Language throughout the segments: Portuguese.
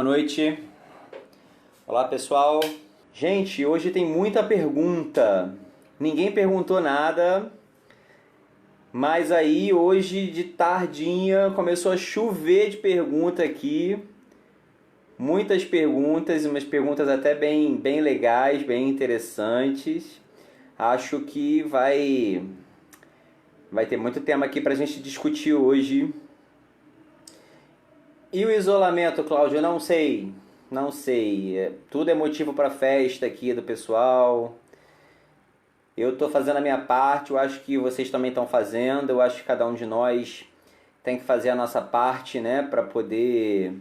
Boa noite. Olá, pessoal. Gente, hoje tem muita pergunta. Ninguém perguntou nada, mas aí hoje de tardinha começou a chover de pergunta aqui. Muitas perguntas, umas perguntas até bem legais, bem interessantes. Acho que vai ter muito tema aqui pra gente discutir hoje. E o isolamento, Cláudio? Eu não sei. Não sei. Tudo é motivo para festa aqui do pessoal. Eu estou fazendo a minha parte, eu acho que vocês também estão fazendo. Eu acho que cada um de nós tem que fazer a nossa parte, né? Para poder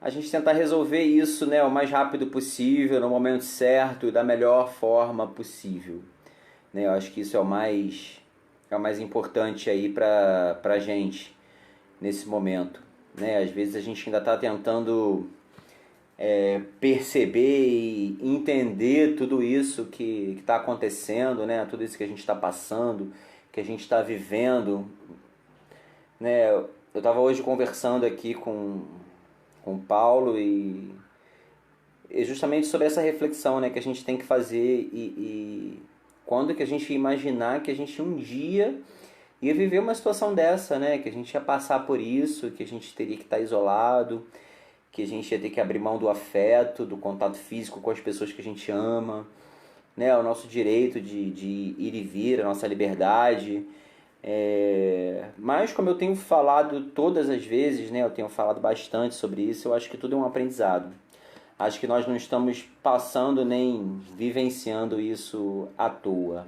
a gente tentar resolver isso, né, o mais rápido possível, no momento certo e da melhor forma possível. Né? Eu acho que isso é o mais importante aí para a gente nesse momento. Né? Às vezes a gente ainda está tentando perceber e entender tudo isso que está acontecendo, né? Tudo isso que a gente está passando, que a gente está vivendo. Né? Eu estava hoje conversando aqui com o Paulo e justamente sobre essa reflexão, né, que a gente tem que fazer e quando que a gente ia imaginar que a gente um dia ia viver uma situação dessa, né? Que a gente ia passar por isso, que a gente teria que estar isolado, que a gente ia ter que abrir mão do afeto, do contato físico com as pessoas que a gente ama, né? O nosso direito de ir e vir, a nossa liberdade. Mas como eu tenho falado todas as vezes, né? Eu tenho falado bastante sobre isso, eu acho que tudo é um aprendizado. Acho que nós não estamos passando nem vivenciando isso à toa.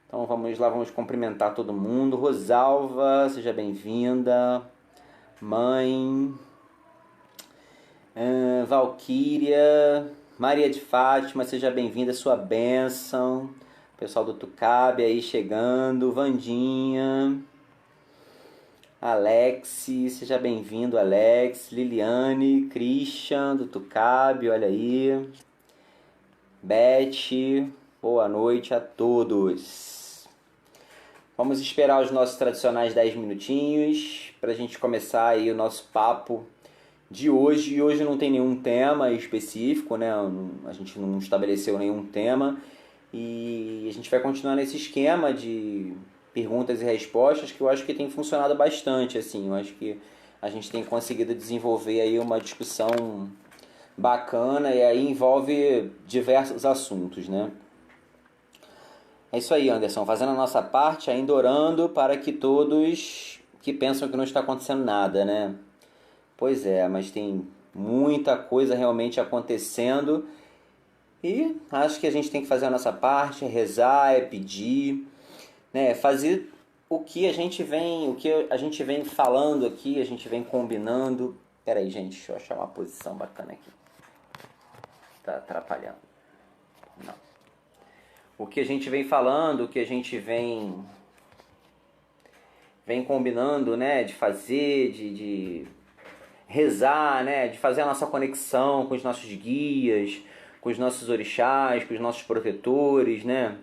Então vamos lá, vamos cumprimentar todo mundo. Rosalva, seja bem-vinda. Mãe. Valquíria. Maria de Fátima, seja bem-vinda, sua bênção. Pessoal do Tucabe aí chegando. Vandinha. Alex, seja bem-vindo, Alex. Liliane, Christian do Tucabe, olha aí. Beth, boa noite a todos. Vamos esperar os nossos tradicionais 10 minutinhos para a gente começar aí o nosso papo de hoje. E hoje não tem nenhum tema específico, né? A gente não estabeleceu nenhum tema. E a gente vai continuar nesse esquema de perguntas e respostas que eu acho que tem funcionado bastante, assim. Eu acho que a gente tem conseguido desenvolver aí uma discussão bacana e aí envolve diversos assuntos, né? É isso aí, Anderson, fazendo a nossa parte, ainda orando para que todos que pensam que não está acontecendo nada, né? Pois é, mas tem muita coisa realmente acontecendo e acho que a gente tem que fazer a nossa parte, rezar, pedir, né? Fazer o que a gente vem falando aqui, a gente vem combinando. Pera aí, gente, deixa eu achar uma posição bacana aqui. Tá atrapalhando. Não. O que a gente vem falando, o que a gente vem combinando, né, de fazer, de rezar, né, de fazer a nossa conexão com os nossos guias, com os nossos orixás, com os nossos protetores, né?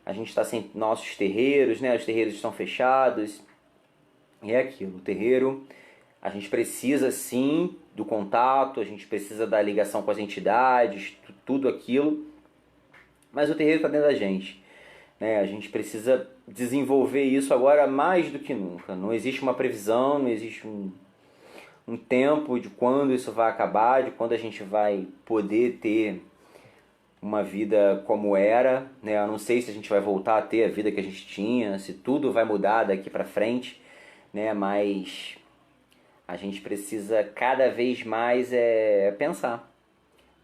A gente está sem nossos terreiros, né? Os terreiros estão fechados. E é aquilo, o terreiro, a gente precisa sim do contato, a gente precisa da ligação com as entidades, tudo aquilo. Mas o terreiro está dentro da gente. Né? A gente precisa desenvolver isso agora mais do que nunca. Não existe uma previsão, não existe um tempo de quando isso vai acabar, de quando a gente vai poder ter uma vida como era. Né? Eu não sei se a gente vai voltar a ter a vida que a gente tinha, se tudo vai mudar daqui para frente, né? Mas a gente precisa cada vez mais pensar,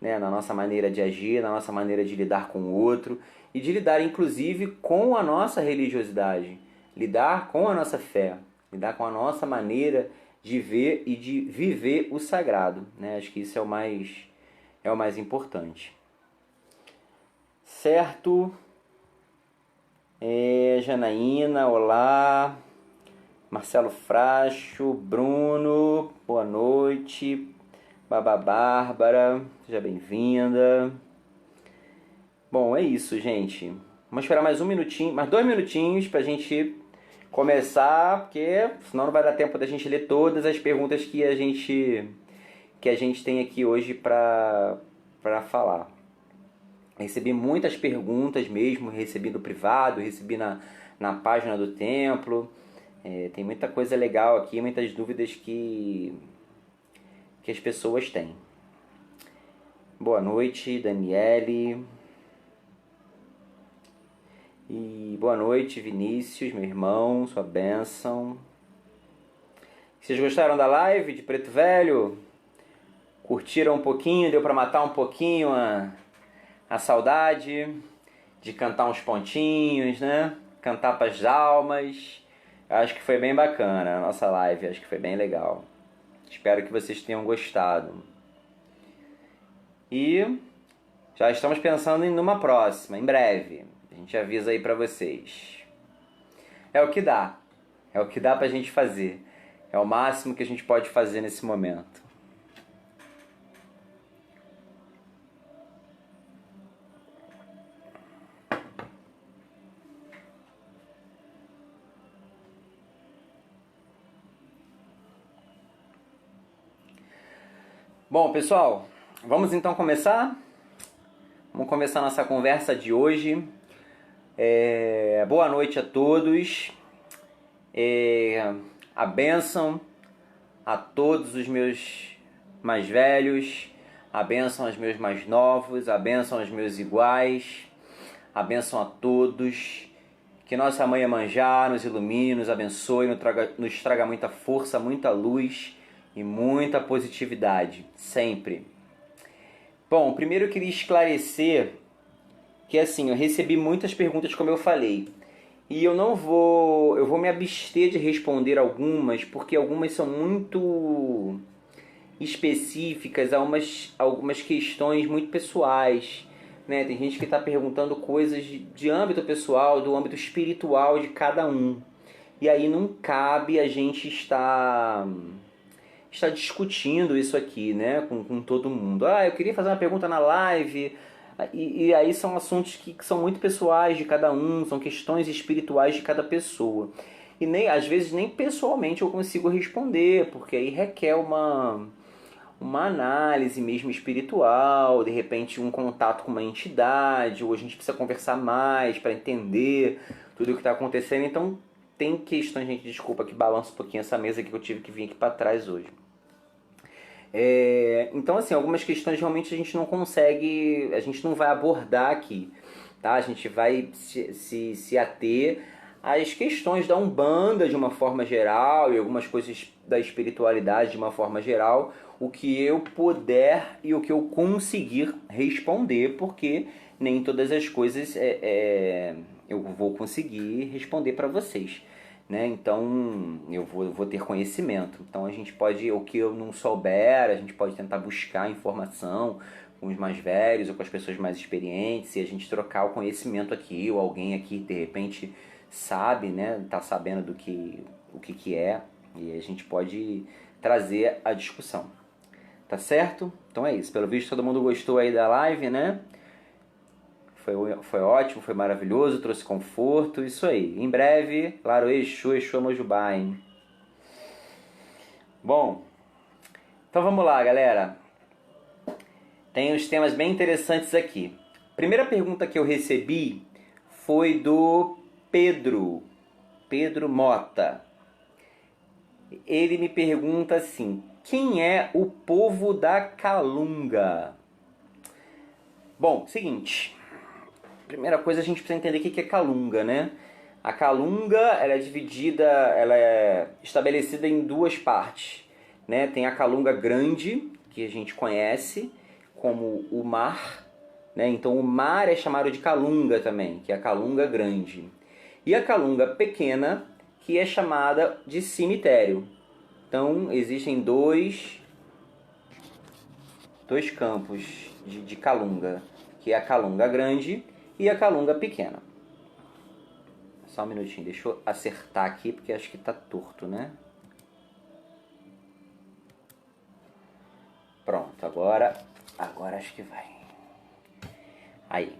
né, na nossa maneira de agir, na nossa maneira de lidar com o outro e de lidar inclusive com a nossa religiosidade, lidar com a nossa fé, lidar com a nossa maneira de ver e de viver o sagrado, né? Acho que isso é o mais importante. Certo? Janaína, olá. Marcelo Fracho, Bruno, boa noite. Babá Bárbara, seja bem-vinda. Bom, é isso, gente. Vamos esperar mais um minutinho, mais 2 minutinhos pra gente começar, porque senão não vai dar tempo da gente ler todas as perguntas que a gente tem aqui hoje para falar. Recebi muitas perguntas mesmo, recebi no privado, recebi na página do templo. Tem muita coisa legal aqui, muitas dúvidas que as pessoas têm. Boa noite, Daniele. E boa noite, Vinícius, meu irmão, sua bênção. Vocês gostaram da live de Preto Velho? Curtiram um pouquinho? Deu para matar um pouquinho a saudade de cantar uns pontinhos, né? Cantar para as almas. Acho que foi bem bacana a nossa live, acho que foi bem legal. Espero que vocês tenham gostado. E já estamos pensando em numa próxima, em breve. A gente avisa aí pra vocês. É o que dá. É o que dá pra gente fazer. É o máximo que a gente pode fazer nesse momento. Bom, pessoal, vamos então começar? Vamos começar nossa conversa de hoje. Boa noite a todos. A bênção a todos os meus mais velhos, a bênção aos meus mais novos, a bênção aos meus iguais, a bênção a todos. Que nossa Mãe Iemanjá nos ilumine, nos abençoe, nos traga muita força, muita luz e muita positividade, sempre. Bom, primeiro eu queria esclarecer que assim, eu recebi muitas perguntas, como eu falei, e eu vou me abster de responder algumas, porque algumas são muito específicas, algumas questões muito pessoais, né? Tem gente que está perguntando coisas de âmbito pessoal, do âmbito espiritual de cada um, e aí não cabe a gente estar discutindo isso aqui, né, com todo mundo. Eu queria fazer uma pergunta na live, e aí são assuntos que são muito pessoais de cada um, são questões espirituais de cada pessoa. E nem, às vezes nem pessoalmente eu consigo responder, porque aí requer uma análise mesmo espiritual, de repente um contato com uma entidade, ou a gente precisa conversar mais para entender tudo o que está acontecendo. Então tem questões, gente, desculpa que balança um pouquinho essa mesa que eu tive que vir aqui para trás hoje. Então assim, algumas questões realmente a gente não consegue, a gente não vai abordar aqui, tá? A gente vai se ater às questões da Umbanda de uma forma geral e algumas coisas da espiritualidade de uma forma geral, o que eu puder e o que eu conseguir responder, porque nem todas as coisas eu vou conseguir responder para vocês, né? Então eu vou ter conhecimento. Então a gente pode, o que eu não souber, a gente pode tentar buscar informação com os mais velhos ou com as pessoas mais experientes e a gente trocar o conhecimento aqui, ou alguém aqui de repente sabe, né? Tá sabendo o que é, e a gente pode trazer a discussão. Tá certo? Então é isso. Pelo visto todo mundo gostou aí da live, né? Foi ótimo, foi maravilhoso, trouxe conforto, isso aí. Em breve, Laro Exu, Exu Mojubá, hein? Bom, então vamos lá, galera. Tem uns temas bem interessantes aqui. Primeira pergunta que eu recebi foi do Pedro Mota. Ele me pergunta assim: quem é o povo da Calunga? Bom, seguinte. Primeira coisa, a gente precisa entender o que é Calunga, né? A Calunga, ela é dividida, ela é estabelecida em duas partes, né? Tem a Calunga grande, que a gente conhece como o mar, né? Então o mar é chamado de Calunga também, que é a Calunga grande. E a Calunga pequena, que é chamada de cemitério. Então existem dois campos de Calunga, que é a Calunga grande e a Calunga pequena. Só um minutinho, deixa eu acertar aqui, porque acho que tá torto, né? Pronto, agora acho que vai. Aí.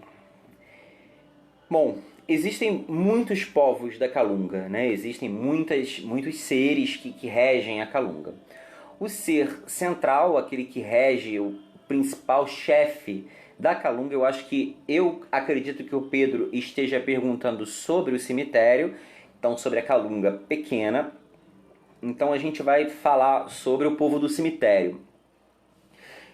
Bom, existem muitos povos da Calunga, né? Existem muitos seres que regem a Calunga. O ser central, aquele que rege, o principal chefe da Calunga, eu acredito que o Pedro esteja perguntando sobre o cemitério, então sobre a Calunga pequena. Então a gente vai falar sobre o povo do cemitério.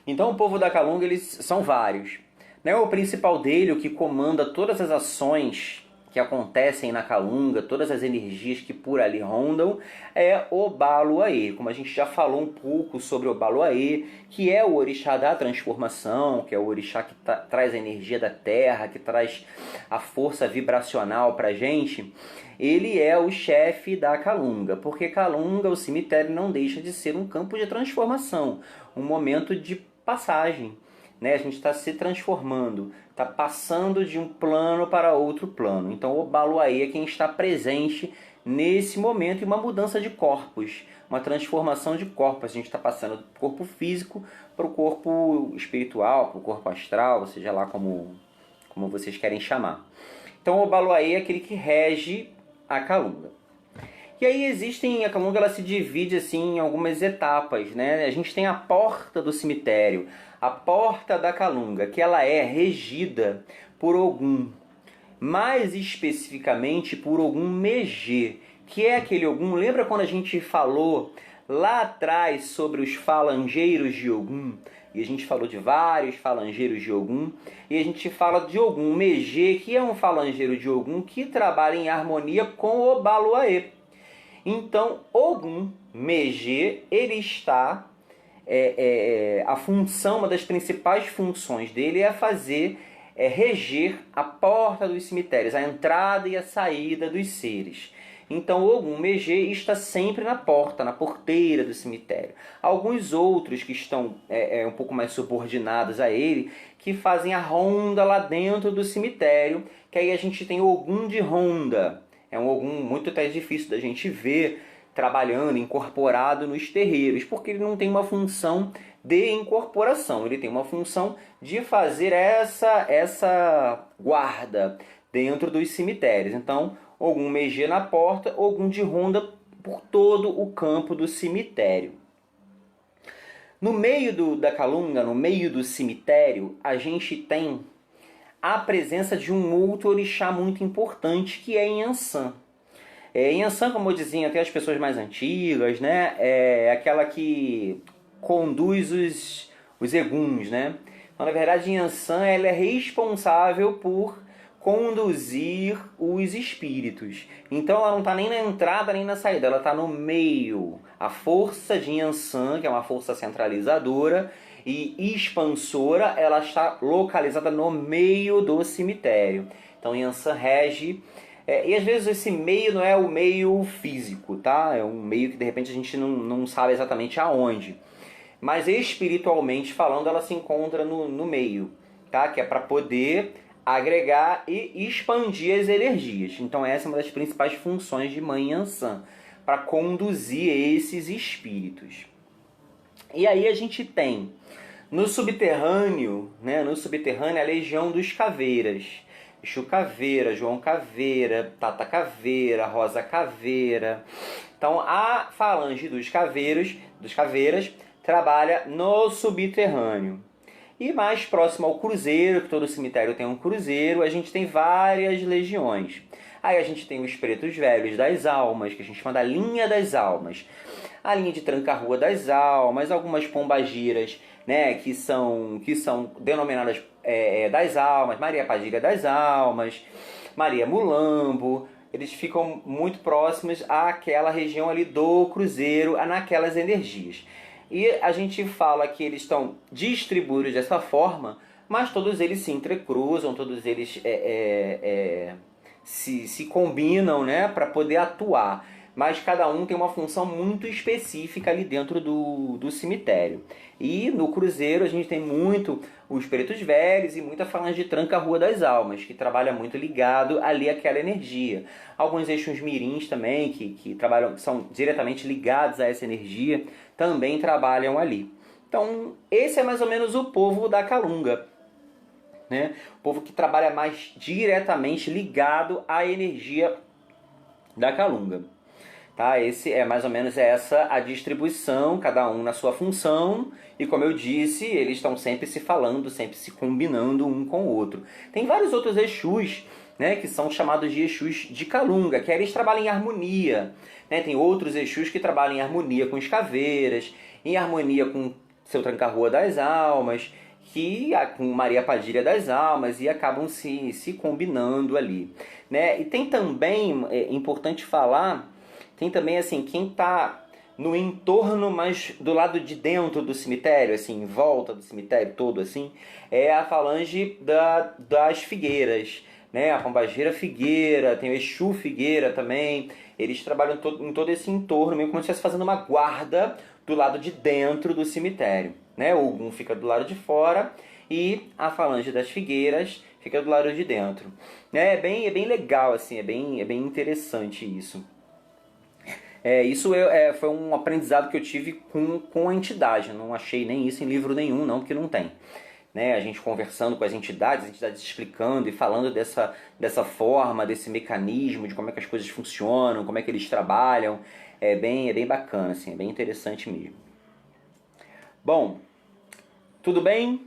Então o povo da Calunga, eles são vários. Né? O principal dele, o que comanda todas as ações que acontecem na Calunga, todas as energias que por ali rondam, é Obaluaê. Como a gente já falou um pouco sobre Obaluaê, que é o orixá da transformação, que é o orixá que traz a energia da terra, que traz a força vibracional pra gente. Ele é o chefe da Calunga, porque Calunga, o cemitério, não deixa de ser um campo de transformação, um momento de passagem. Né? A gente está se transformando, está passando de um plano para outro plano. Então o Obaluaê é quem está presente nesse momento e uma mudança de corpos, uma transformação de corpos. A gente está passando do corpo físico para o corpo espiritual, para o corpo astral, seja lá como vocês querem chamar. Então o Obaluaê é aquele que rege a Calunga. E aí a Calunga ela se divide assim, em algumas etapas. Né? A gente tem a porta do cemitério, a porta da Calunga, que ela é regida por Ogum, mais especificamente por Ogum Megê, que é aquele Ogum. Lembra quando a gente falou lá atrás sobre os falangeiros de Ogum? E a gente falou de vários falangeiros de Ogum, e a gente fala de Ogum Megê, que é um falangeiro de Ogum que trabalha em harmonia com o Obaluaê. Então, Ogum Megê, ele está... a função, uma das principais funções dele é reger a porta dos cemitérios, a entrada e a saída dos seres. Então, Ogum Megê está sempre na porta, na porteira do cemitério. Alguns outros que estão um pouco mais subordinados a ele, que fazem a ronda lá dentro do cemitério, que aí a gente tem Ogum de ronda. É um Ogum muito até difícil da gente ver trabalhando, incorporado nos terreiros, porque ele não tem uma função de incorporação, ele tem uma função de fazer essa guarda dentro dos cemitérios. Então, Ogum Megê na porta, Ogum de ronda por todo o campo do cemitério. No meio da Calunga, no meio do cemitério, a gente tem a presença de um outro orixá muito importante, que é Inhansã. Inhansã, como diziam até as pessoas mais antigas, né, é aquela que conduz os eguns. Né? Então, na verdade, Inhansã ela é responsável por conduzir os espíritos. Então ela não está nem na entrada nem na saída, ela está no meio. A força de Inhansã, que é uma força centralizadora e expansora, ela está localizada no meio do cemitério. Então Inhansã rege... e às vezes esse meio não é o meio físico, tá? É um meio que de repente a gente não sabe exatamente aonde. Mas espiritualmente falando, ela se encontra no meio, tá? Que é para poder agregar e expandir as energias. Então essa é uma das principais funções de Mãe Inhansã, para conduzir esses espíritos. E aí a gente tem no subterrâneo, né? No subterrâneo a Legião dos Caveiras. Exu Caveira, João Caveira, Tata Caveira, Rosa Caveira. Então a falange dos caveiras trabalha no subterrâneo. E mais próximo ao cruzeiro, que todo cemitério tem um cruzeiro, a gente tem várias legiões. Aí a gente tem os pretos velhos das almas, que a gente chama da linha das almas. A linha de Tranca-Rua das almas, algumas pombagiras, né, que são denominadas das almas, Maria Padilha das almas, Maria Mulambo. Eles ficam muito próximos àquela região ali do cruzeiro, naquelas energias. E a gente fala que eles estão distribuídos dessa forma, mas todos eles se entrecruzam, todos eles se combinam, né, para poder atuar. Mas cada um tem uma função muito específica ali dentro do cemitério. E no cruzeiro a gente tem muito os pretos velhos e muita falange de Tranca-Rua das Almas, que trabalha muito ligado ali àquela energia. Alguns Exus mirins também, que trabalham, que são diretamente ligados a essa energia, também trabalham ali. Então esse é mais ou menos o povo da Calunga. né? O povo que trabalha mais diretamente ligado à energia da Calunga. Tá? Esse é mais ou menos essa a distribuição, cada um na sua função, e como eu disse, eles estão sempre se falando, sempre se combinando um com o outro. Tem vários outros Exus, né, que são chamados de Exus de Calunga, que eles trabalham em harmonia. Né? Tem outros Exus que trabalham em harmonia com as caveiras, em harmonia com seu Tranca-Rua das Almas, com Maria Padilha das Almas, e acabam se combinando ali. Né? E tem também, é importante falar, tem também assim, quem está no entorno, mas do lado de dentro do cemitério, assim, em volta do cemitério todo, assim, é a falange das figueiras, né? A Pombagira Figueira, tem o Exu Figueira também. Eles trabalham em todo esse entorno, meio como se estivesse fazendo uma guarda do lado de dentro do cemitério, né? O Ogum fica do lado de fora e a falange das figueiras fica do lado de dentro. É bem legal, assim, é bem interessante isso. Isso foi um aprendizado que eu tive com a entidade. Não achei nem isso em livro nenhum, não, porque não tem. Né? A gente conversando com as entidades explicando e falando dessa forma, desse mecanismo, de como é que as coisas funcionam, como é que eles trabalham. É bem bacana, assim, é bem interessante mesmo. Bom, tudo bem?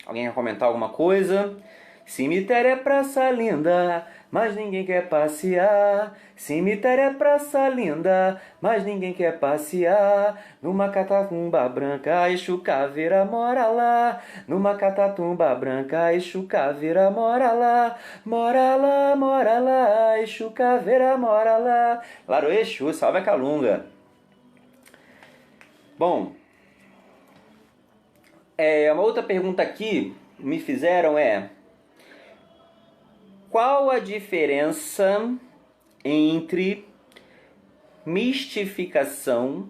Alguém quer comentar alguma coisa? Cemitério é praça linda, mas ninguém quer passear. Cemitério é praça linda, mas ninguém quer passear. Numa catacumba branca, Exu Caveira mora lá. Numa catacumba branca, Exu Caveira mora lá. Mora lá, Exu Caveira mora lá. Claro, Exu, salve a Calunga. Bom, uma outra pergunta aqui me fizeram qual a diferença entre mistificação,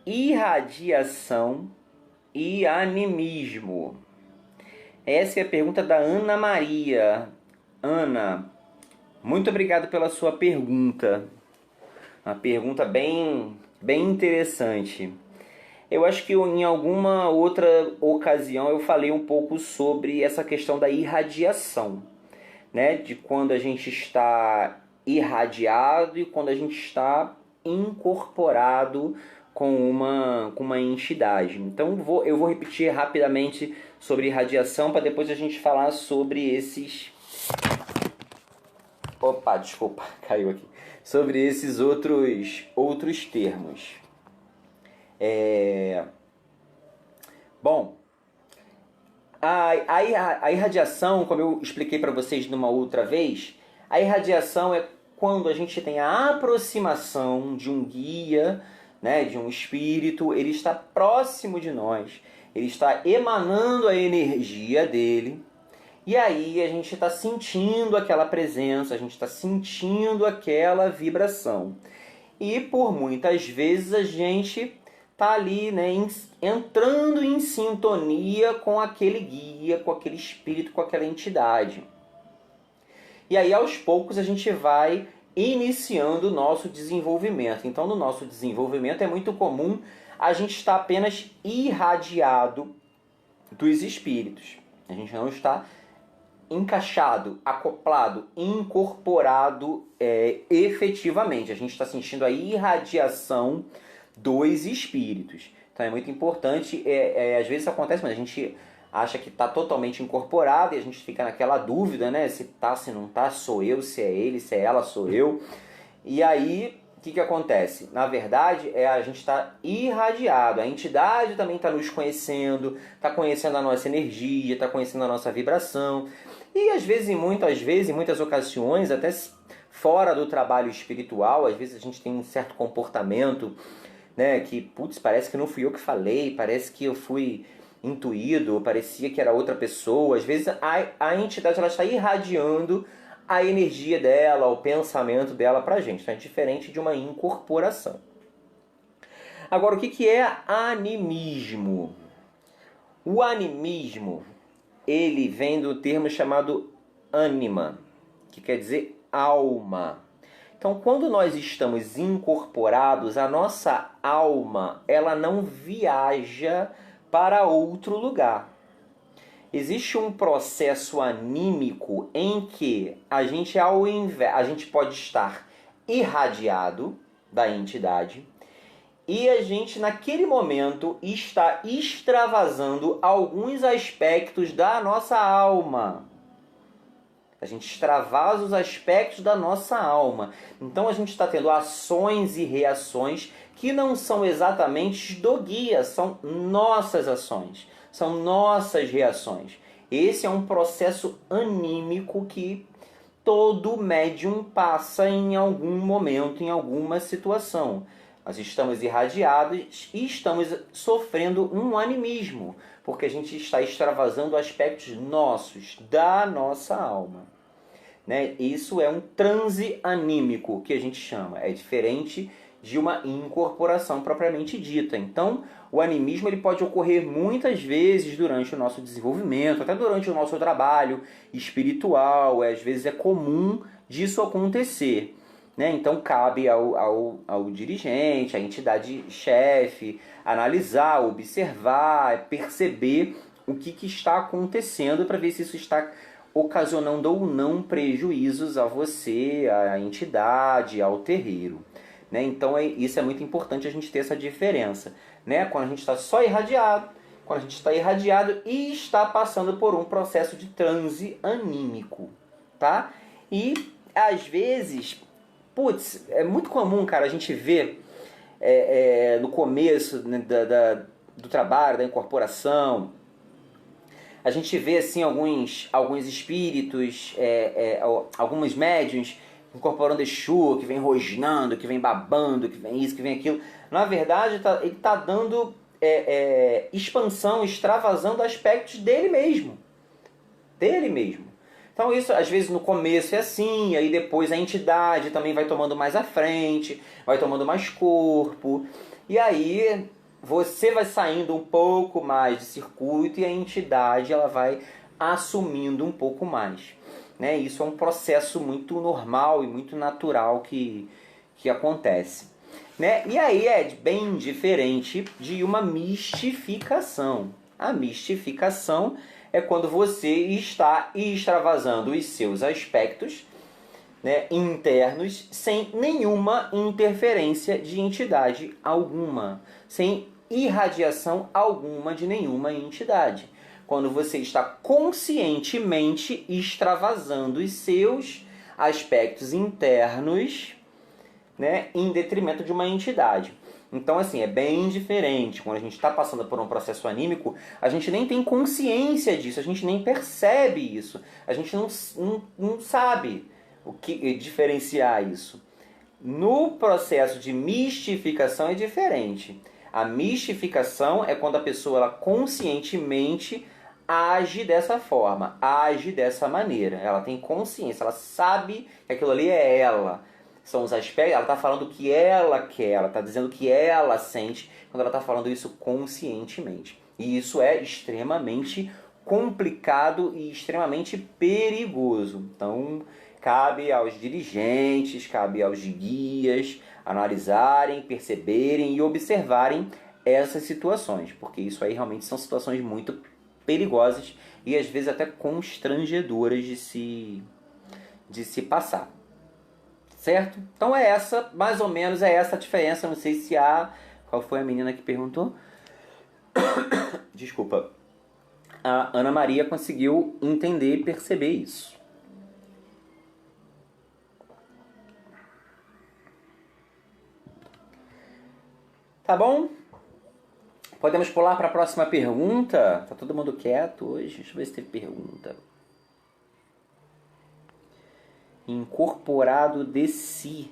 irradiação e animismo? Essa é a pergunta da Ana Maria. Ana, muito obrigado pela sua pergunta. Uma pergunta bem interessante. Eu acho que em alguma outra ocasião eu falei um pouco sobre essa questão da irradiação, né? De quando a gente está irradiado e quando a gente está incorporado com uma entidade. Então eu vou repetir rapidamente sobre irradiação para depois a gente falar sobre esses... Opa, desculpa, caiu aqui. Sobre esses outros termos. Bom, a irradiação, como eu expliquei para vocês numa outra vez, a irradiação é quando a gente tem a aproximação de um guia, né, de um espírito, ele está próximo de nós, ele está emanando a energia dele, e aí a gente está sentindo aquela presença, a gente está sentindo aquela vibração. E por muitas vezes a gente está ali, né, entrando em sintonia com aquele guia, com aquele espírito, com aquela entidade. E aí aos poucos a gente vai iniciando o nosso desenvolvimento. Então no nosso desenvolvimento é muito comum a gente estar apenas irradiado dos espíritos. A gente não está encaixado, acoplado, incorporado efetivamente. A gente está sentindo a irradiação dos espíritos. Então é muito importante, às vezes isso acontece, mas a gente acha que está totalmente incorporado e a gente fica naquela dúvida, né? Se tá, se não tá, sou eu, se é ele, se é ela, sou eu. E aí, o que acontece? Na verdade, a gente está irradiado. A entidade também está nos conhecendo, está conhecendo a nossa energia, está conhecendo a nossa vibração. E às vezes, em muitas ocasiões, até fora do trabalho espiritual, às vezes a gente tem um certo comportamento, né, que, putz, parece que não fui eu que falei, parece que eu fui intuído, parecia que era outra pessoa. Às vezes a entidade ela está irradiando a energia dela, o pensamento dela para a gente. Então é diferente de uma incorporação. Agora, o que é animismo? O animismo, ele vem do termo chamado ânima, que quer dizer alma. Então, quando nós estamos incorporados, a nossa alma ela não viaja para outro lugar. Existe um processo anímico em que a gente pode estar irradiado da entidade e a gente naquele momento está extravasando alguns aspectos da nossa alma. A gente extravasa os aspectos da nossa alma. Então a gente está tendo ações e reações que não são exatamente do guia, são nossas ações, são nossas reações. Esse é um processo anímico que todo médium passa em algum momento, em alguma situação. Nós estamos irradiados e estamos sofrendo um animismo, porque a gente está extravasando aspectos nossos, da nossa alma. Né? Isso é um transe anímico, que a gente chama. É diferente de uma incorporação propriamente dita. Então, o animismo ele pode ocorrer muitas vezes durante o nosso desenvolvimento, até durante o nosso trabalho espiritual. Às vezes é comum disso acontecer. Né? Então, cabe ao dirigente, à entidade chefe, analisar, observar, perceber o que está acontecendo para ver se isso está ocasionando ou não prejuízos a você, à entidade, ao terreiro. Né? Então isso é muito importante a gente ter essa diferença. Né? Quando a gente está só irradiado, quando a gente está irradiado e está passando por um processo de transe anímico. Tá? E às vezes, é muito comum, cara, a gente ver no começo, né, do trabalho, da incorporação, a gente vê assim alguns espíritos, alguns médiuns incorporando Exu, que vem rosnando, que vem babando, que vem isso, que vem aquilo. Na verdade, ele está dando expansão, extravasando aspectos dele mesmo. Dele mesmo. Então isso, às vezes, no começo é assim, aí depois a entidade também vai tomando mais à frente, vai tomando mais corpo, e aí você vai saindo um pouco mais de circuito e a entidade ela vai assumindo um pouco mais. Né? Isso é um processo muito normal e muito natural que acontece. Né? E aí é bem diferente de uma mistificação. A mistificação é quando você está extravasando os seus aspectos, né, internos, sem nenhuma interferência de entidade alguma, sem irradiação alguma de nenhuma entidade. Quando você está conscientemente extravasando os seus aspectos internos, né, em detrimento de uma entidade. Então, assim, é bem diferente. Quando a gente está passando por um processo anímico, a gente nem tem consciência disso, a gente nem percebe isso, a gente não sabe o que diferenciar isso. No processo de mistificação é diferente. A mistificação é quando a pessoa ela conscientemente age dessa forma, age dessa maneira. Ela tem consciência, ela sabe que aquilo ali é ela. São os aspectos, ela está falando o que ela quer, ela está dizendo o que ela sente quando ela está falando isso conscientemente. E isso é extremamente complicado e extremamente perigoso. Então, cabe aos dirigentes, cabe aos guias analisarem, perceberem e observarem essas situações, porque isso aí realmente são situações muito perigosas e às vezes até constrangedoras de se passar. Certo? Então mais ou menos é essa a diferença. Não sei se qual foi a menina que perguntou? Desculpa. A Ana Maria conseguiu entender e perceber isso. Tá bom? Podemos pular para a próxima pergunta? Tá todo mundo quieto hoje? Deixa eu ver se teve pergunta. Incorporado de si.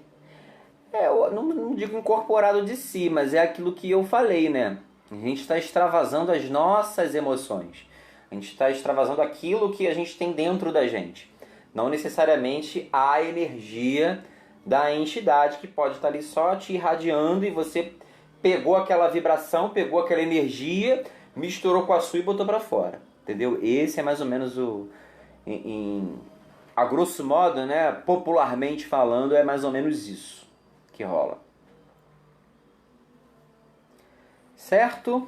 Eu não digo incorporado de si, mas é aquilo que eu falei, né? A gente está extravasando as nossas emoções. A gente está extravasando aquilo que a gente tem dentro da gente. Não necessariamente a energia da entidade que pode estar ali só te irradiando e você pegou aquela vibração, pegou aquela energia, misturou com a sua e botou para fora. Entendeu? Esse é mais ou menos a grosso modo, né, popularmente falando, é mais ou menos isso que rola. Certo?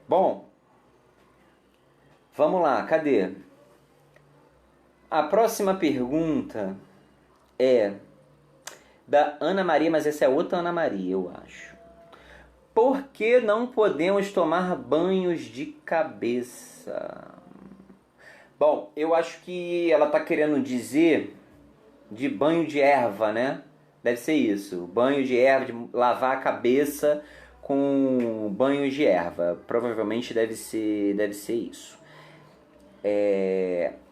Bom, Vamos lá, cadê? A próxima pergunta é da Ana Maria, mas essa é outra Ana Maria, eu acho. Por que não podemos tomar banhos de cabeça? Bom, eu acho que ela está querendo dizer de banho de erva, né? Deve ser isso. Banho de erva, de lavar a cabeça com banho de erva. Provavelmente deve ser isso.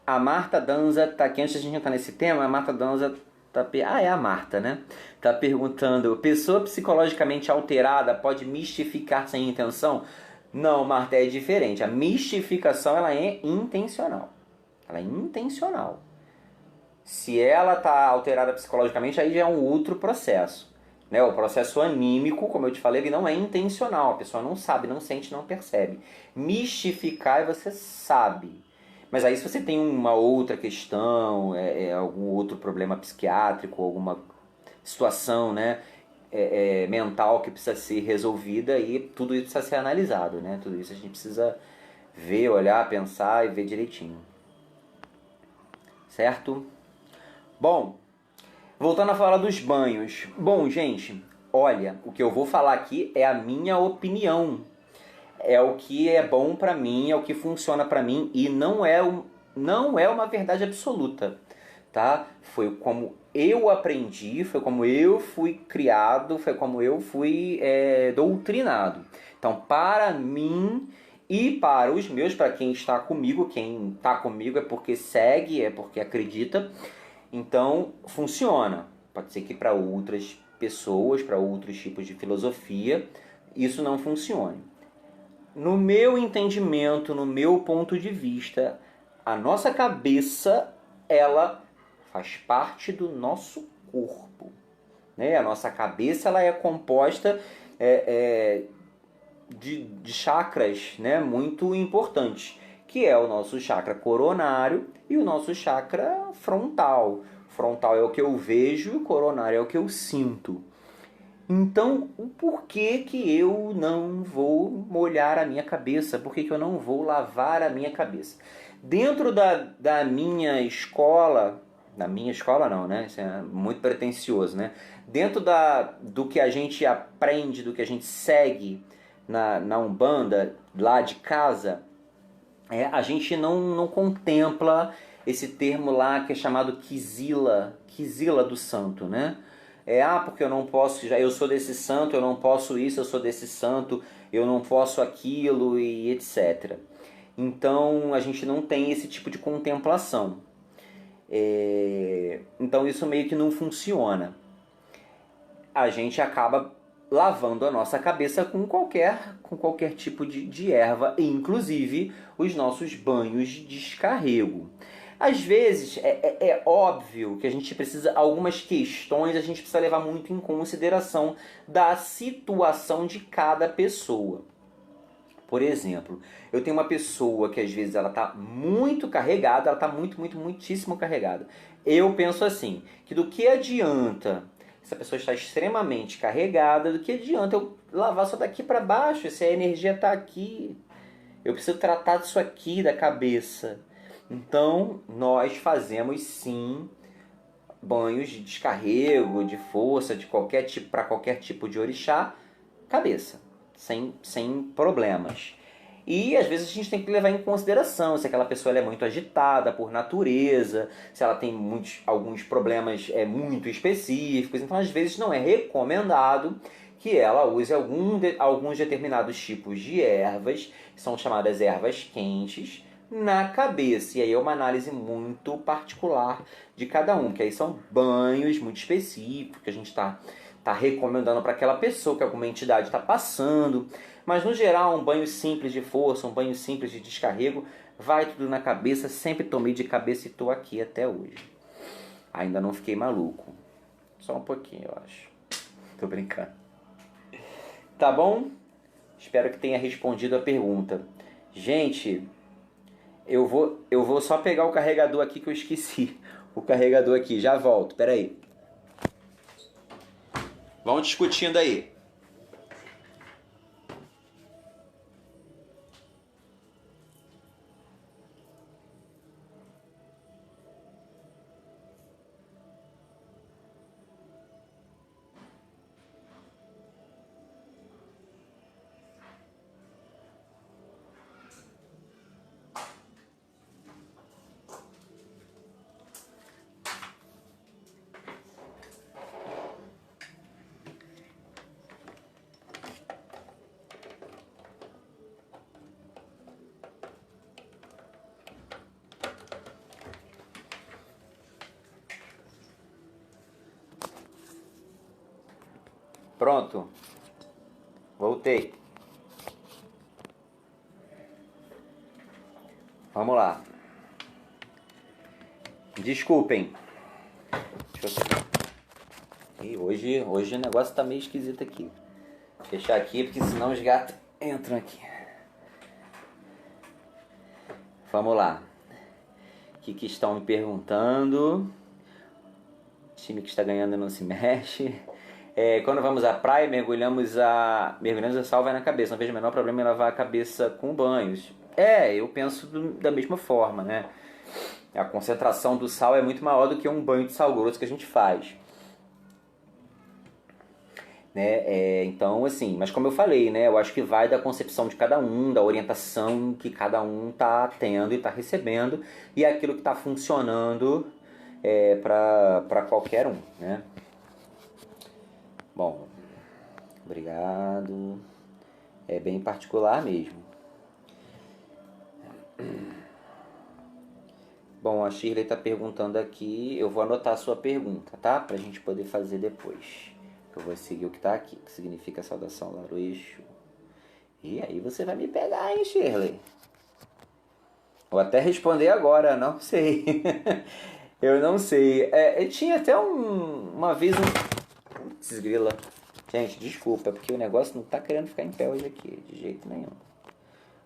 A Marta Danza tá aqui, antes de a gente entrar nesse tema, a Marta Danza tá... é a Marta, né? Tá perguntando, pessoa psicologicamente alterada pode mistificar sem intenção? Não, Marta, é diferente. A mistificação, ela é intencional. Ela é intencional. Se ela tá alterada psicologicamente, aí já é um outro processo. Né? O processo anímico, como eu te falei, ele não é intencional. A pessoa não sabe, não sente, não percebe. Mistificar, você sabe. Mas aí se você tem uma outra questão, algum outro problema psiquiátrico, alguma situação, né, mental que precisa ser resolvida, e tudo isso precisa ser analisado, né? Tudo isso a gente precisa ver, olhar, pensar e ver direitinho. Certo? Bom, voltando a falar dos banhos. Bom, gente, olha, o que eu vou falar aqui é a minha opinião. É o que é bom pra mim, é o que funciona pra mim e não é uma verdade absoluta, tá? Foi como eu aprendi, foi como eu fui criado, foi como eu fui doutrinado. Então, para mim e para os meus, para quem está comigo é porque segue, é porque acredita. Então, funciona. Pode ser que para outras pessoas, para outros tipos de filosofia, isso não funcione. No meu entendimento, no meu ponto de vista, a nossa cabeça, ela faz parte do nosso corpo. Né? A nossa cabeça, ela é composta de chakras, né, muito importantes, que é o nosso chakra coronário e o nosso chakra frontal. Frontal é o que eu vejo e o coronário é o que eu sinto. Então, por que que eu não vou molhar a minha cabeça? Por que que eu não vou lavar a minha cabeça? Dentro da minha escola não, né? Isso é muito pretensioso, né? Dentro do que a gente aprende, do que a gente segue na Umbanda, lá de casa, a gente não contempla esse termo lá que é chamado Kizila do santo, né? Porque eu não posso, já eu sou desse santo, eu não posso isso, eu sou desse santo, eu não posso aquilo e etc. Então a gente não tem esse tipo de contemplação. Então isso meio que não funciona. A gente acaba lavando a nossa cabeça com qualquer tipo de erva, inclusive os nossos banhos de descarrego. Às vezes é óbvio que a gente precisa, algumas questões a gente precisa levar muito em consideração da situação de cada pessoa. Por exemplo, eu tenho uma pessoa que às vezes ela está muito carregada, ela está muitíssimo carregada. Eu penso assim, que do que adianta essa pessoa estar extremamente carregada, do que adianta eu lavar só daqui para baixo, se a energia está aqui. Eu preciso tratar disso aqui da cabeça. Então, nós fazemos sim banhos de descarrego, de força, de qualquer tipo, para qualquer tipo de orixá, cabeça, sem problemas. E às vezes a gente tem que levar em consideração se aquela pessoa é muito agitada por natureza, se ela tem alguns problemas muito específicos. Então, às vezes, não é recomendado que ela use alguns determinados tipos de ervas, que são chamadas ervas quentes, na cabeça. E aí é uma análise muito particular de cada um, que aí são banhos muito específicos que a gente está recomendando para aquela pessoa, que alguma entidade está passando. Mas no geral, um banho simples de força, um banho simples de descarrego, vai tudo na cabeça. Sempre tomei de cabeça e estou aqui até hoje. Ainda não fiquei maluco. Só um pouquinho, eu acho. Tô brincando. Tá bom? Espero que tenha respondido a pergunta. Gente, eu vou só pegar o carregador aqui que eu esqueci. O carregador aqui, já volto, peraí. Vamos discutindo aí. Pronto. Voltei. Vamos lá. Desculpem. Deixa eu... Ih, hoje o negócio tá meio esquisito aqui. Vou fechar aqui, porque senão os gatos entram aqui. Vamos lá. O que estão me perguntando? O time que está ganhando não se mexe. Quando vamos à praia, mergulhamos a sal vai na cabeça. Não vejo o menor problema em lavar a cabeça com banhos. Eu penso da mesma forma, né? A concentração do sal é muito maior do que um banho de sal grosso que a gente faz. Né? Então, assim, mas como eu falei, né? Eu acho que vai da concepção de cada um, da orientação que cada um está tendo e está recebendo, e aquilo que está funcionando para qualquer um, né? Bom, obrigado. É bem particular mesmo. Bom, a Shirley está perguntando aqui. Eu vou anotar a sua pergunta, tá? Para a gente poder fazer depois. Eu vou seguir o que está aqui, que significa saudação Laroeixo. E aí você vai me pegar, hein, Shirley? Vou até responder agora, não sei. Eu não sei. Eu tinha até uma vez Putz, grila. Gente, desculpa, porque o negócio não tá querendo ficar em pé hoje aqui, de jeito nenhum.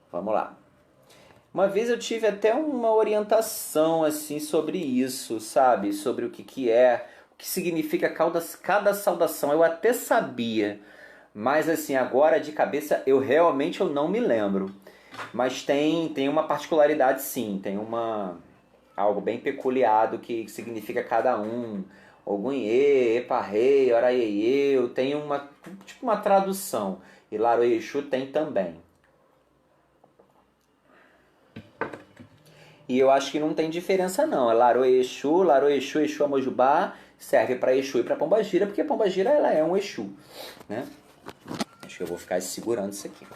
Vamos lá. Uma vez eu tive até uma orientação, assim, sobre isso, sabe? Sobre o que é, o que significa cada saudação. Eu até sabia, mas assim, agora de cabeça eu realmente não me lembro. Mas tem uma particularidade, sim. Tem algo bem peculiar do que significa cada um. Ogunhê, Eparrei, Oraieieu, tem uma tradução. E Laroeixo tem também. E eu acho que não tem diferença não. É Laroeixo, Exu Amojubá, serve para Exu e para Pombagira, porque Pombagira ela é um Exu, né? Acho que eu vou ficar segurando isso aqui.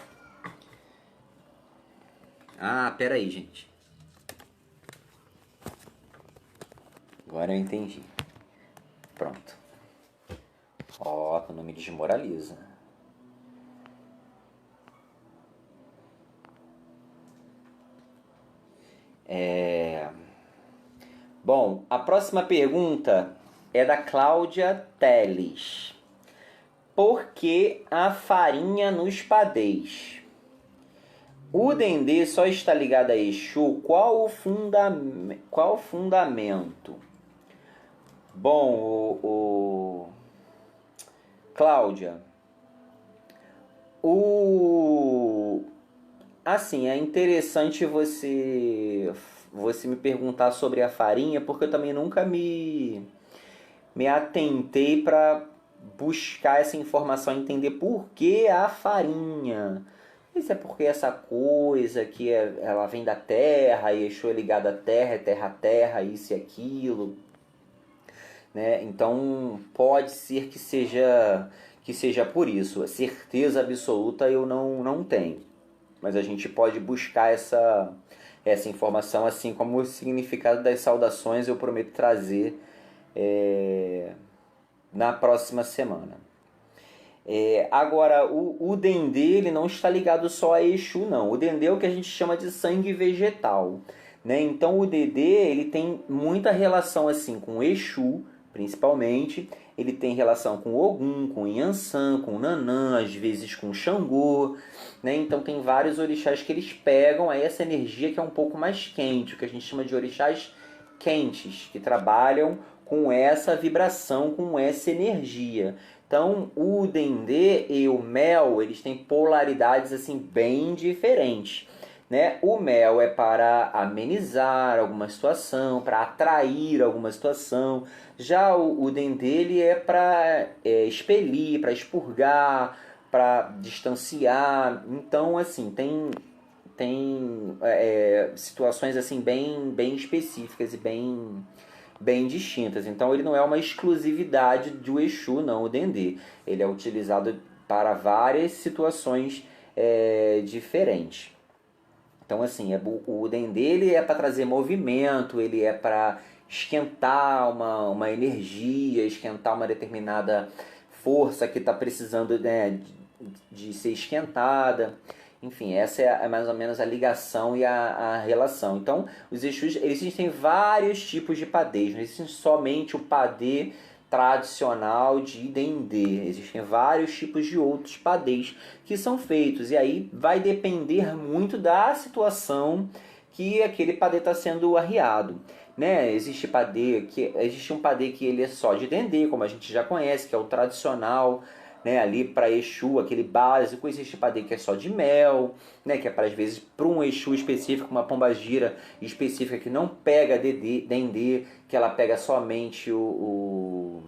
Ah, pera aí, gente. Agora eu entendi. Pronto. Ó, não me desmoraliza. Bom, a próxima pergunta é da Cláudia Teles. Por que a farinha nos padês? O Dendê só está ligado a Exu? Qual o fundamento? Bom, Cláudia, assim, é interessante você me perguntar sobre a farinha, porque eu também nunca me atentei para buscar essa informação, entender por que a farinha. Isso é porque essa coisa que ela vem da terra, e Exu é ligado à terra, é terra a terra, isso e aquilo. Né? Então pode ser que seja por isso. A certeza absoluta eu não tenho. Mas a gente pode buscar essa informação, assim como o significado das saudações eu prometo trazer na próxima semana. Agora, o Dendê ele não está ligado só a Exu, não. O Dendê é o que a gente chama de sangue vegetal. Né? Então o Dedê ele tem muita relação assim com Exu, principalmente. Ele tem relação com Ogum, com Inhansã, com Nanã, às vezes com Xangô. Né? Então tem vários orixás que eles pegam aí essa energia que é um pouco mais quente, o que a gente chama de orixás quentes, que trabalham com essa vibração, com essa energia. Então, o Dendê e o Mel, eles têm polaridades assim bem diferentes. Né? O Mel é para amenizar alguma situação, para atrair alguma situação. Já o Dendê ele é para expelir, para expurgar, para distanciar. Então, assim, tem situações assim bem específicas e bem distintas. Então ele não é uma exclusividade do Exu, não, o Dendê. Ele é utilizado para várias situações diferentes. Então assim, o Dendê ele é para trazer movimento, ele é para esquentar uma energia, esquentar uma determinada força que está precisando, né, de ser esquentada. Enfim, essa é mais ou menos a ligação e a relação. Então, os Exus, existem vários tipos de padês, não existe somente o padê tradicional de Dendê. Existem vários tipos de outros padês que são feitos. E aí vai depender muito da situação que aquele padê está sendo arriado. Né? Existe um padê que ele é só de Dendê, como a gente já conhece, que é o tradicional, né, ali para Exu, aquele básico. Existe padê que é só de mel, né, que é para, às vezes, para um Exu específico, uma pombagira específica que não pega Dendê, que ela pega somente o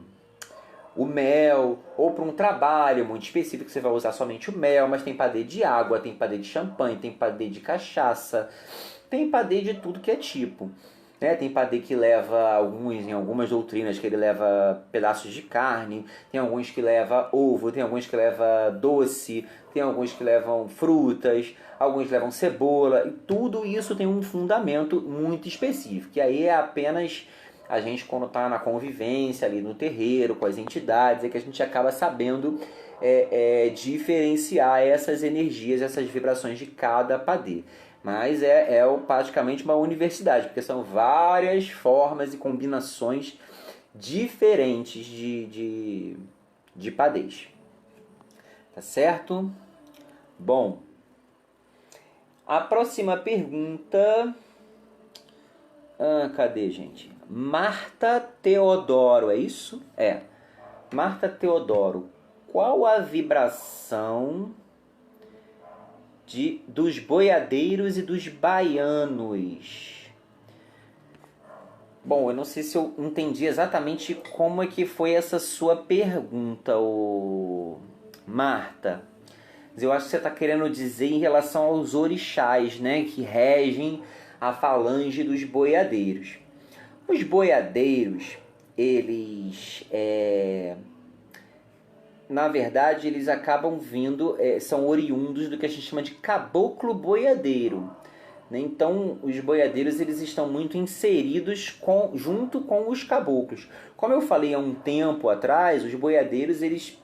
mel, ou para um trabalho muito específico que você vai usar somente o mel, mas tem padê de água, tem padê de champanhe, tem padê de cachaça, tem padê de tudo que é tipo. Né? Tem padê que leva em algumas doutrinas que ele leva pedaços de carne, tem alguns que leva ovo, tem alguns que leva doce, tem alguns que levam frutas, alguns levam cebola, e tudo isso tem um fundamento muito específico. E aí é apenas a gente, quando está na convivência ali no terreiro, com as entidades, é que a gente acaba sabendo diferenciar essas energias, essas vibrações de cada padê. Mas praticamente uma universidade, porque são várias formas e combinações diferentes de padês. Tá certo? Bom, a próxima pergunta... cadê, gente? Marta Teodoro, é isso? É. Marta Teodoro, qual a vibração dos boiadeiros e dos baianos? Bom, eu não sei se eu entendi exatamente como é que foi essa sua pergunta, Marta. Mas eu acho que você está querendo dizer em relação aos orixás, né, que regem a falange dos boiadeiros. Os boiadeiros, eles... na verdade, eles acabam vindo, são oriundos do que a gente chama de caboclo boiadeiro. Né? Então, os boiadeiros eles estão muito inseridos junto com os caboclos. Como eu falei há um tempo atrás, os boiadeiros, eles,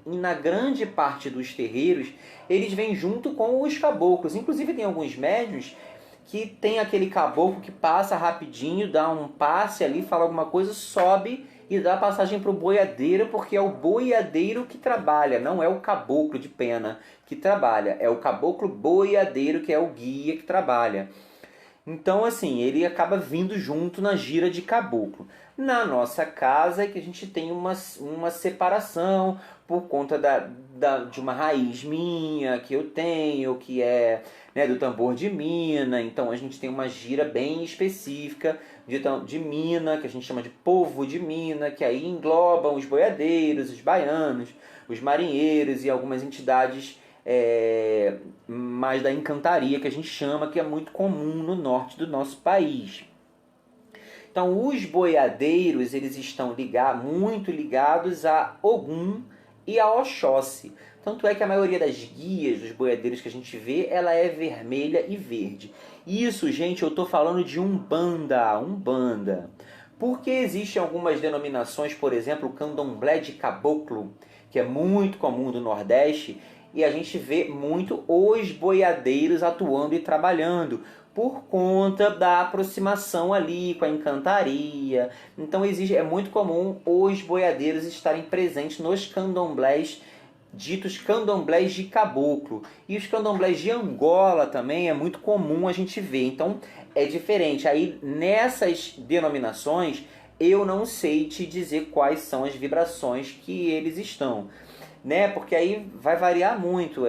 na grande parte dos terreiros, eles vêm junto com os caboclos. Inclusive, tem alguns médiuns que tem aquele caboclo que passa rapidinho, dá um passe ali, fala alguma coisa, sobe e dá passagem para o boiadeiro, porque é o boiadeiro que trabalha, não é o caboclo de pena que trabalha, é o caboclo boiadeiro que é o guia que trabalha. Então, assim, ele acaba vindo junto na gira de caboclo. Na nossa casa é que a gente tem uma separação por conta de uma raiz minha que eu tenho, que é, né, do tambor de mina. Então a gente tem uma gira bem específica de mina, que a gente chama de povo de mina, que aí englobam os boiadeiros, os baianos, os marinheiros e algumas entidades mais da encantaria, que a gente chama, que é muito comum no norte do nosso país. Então, os boiadeiros, eles estão muito ligados a Ogum e a Oxóssi. Tanto é que a maioria das guias dos boiadeiros que a gente vê, ela é vermelha e verde. Isso, gente, eu estou falando de Umbanda. Porque existem algumas denominações, por exemplo, o candomblé de caboclo, que é muito comum do Nordeste, e a gente vê muito os boiadeiros atuando e trabalhando, por conta da aproximação ali com a encantaria. Então é muito comum os boiadeiros estarem presentes nos candomblés, ditos candomblés de caboclo. E os candomblés de Angola também é muito comum a gente ver. Então é diferente. Aí nessas denominações eu não sei te dizer quais são as vibrações que eles estão. Né? Porque aí vai variar muito,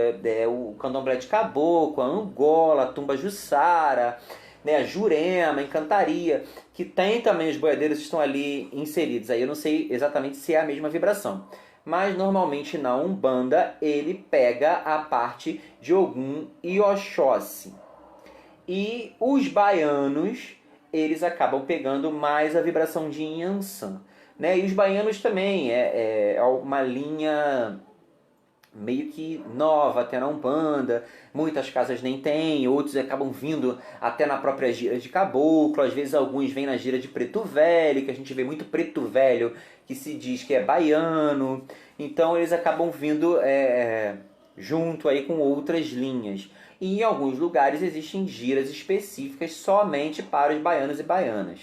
o candomblé de caboclo, a Angola, a Tumba Jussara, né? A Jurema, a Encantaria, que tem também os boiadeiros que estão ali inseridos. Aí eu não sei exatamente se é a mesma vibração, mas normalmente na Umbanda ele pega a parte de Ogum e Oxóssi. E os baianos, eles acabam pegando mais a vibração de Inhansã. Né? E os baianos também é uma linha meio que nova até na Umbanda. Muitas casas nem tem, outros acabam vindo até na própria gira de caboclo. Às vezes alguns vêm na gira de preto velho, que a gente vê muito preto velho que se diz que é baiano. Então eles acabam vindo junto aí com outras linhas. E em alguns lugares existem gírias específicas somente para os baianos e baianas.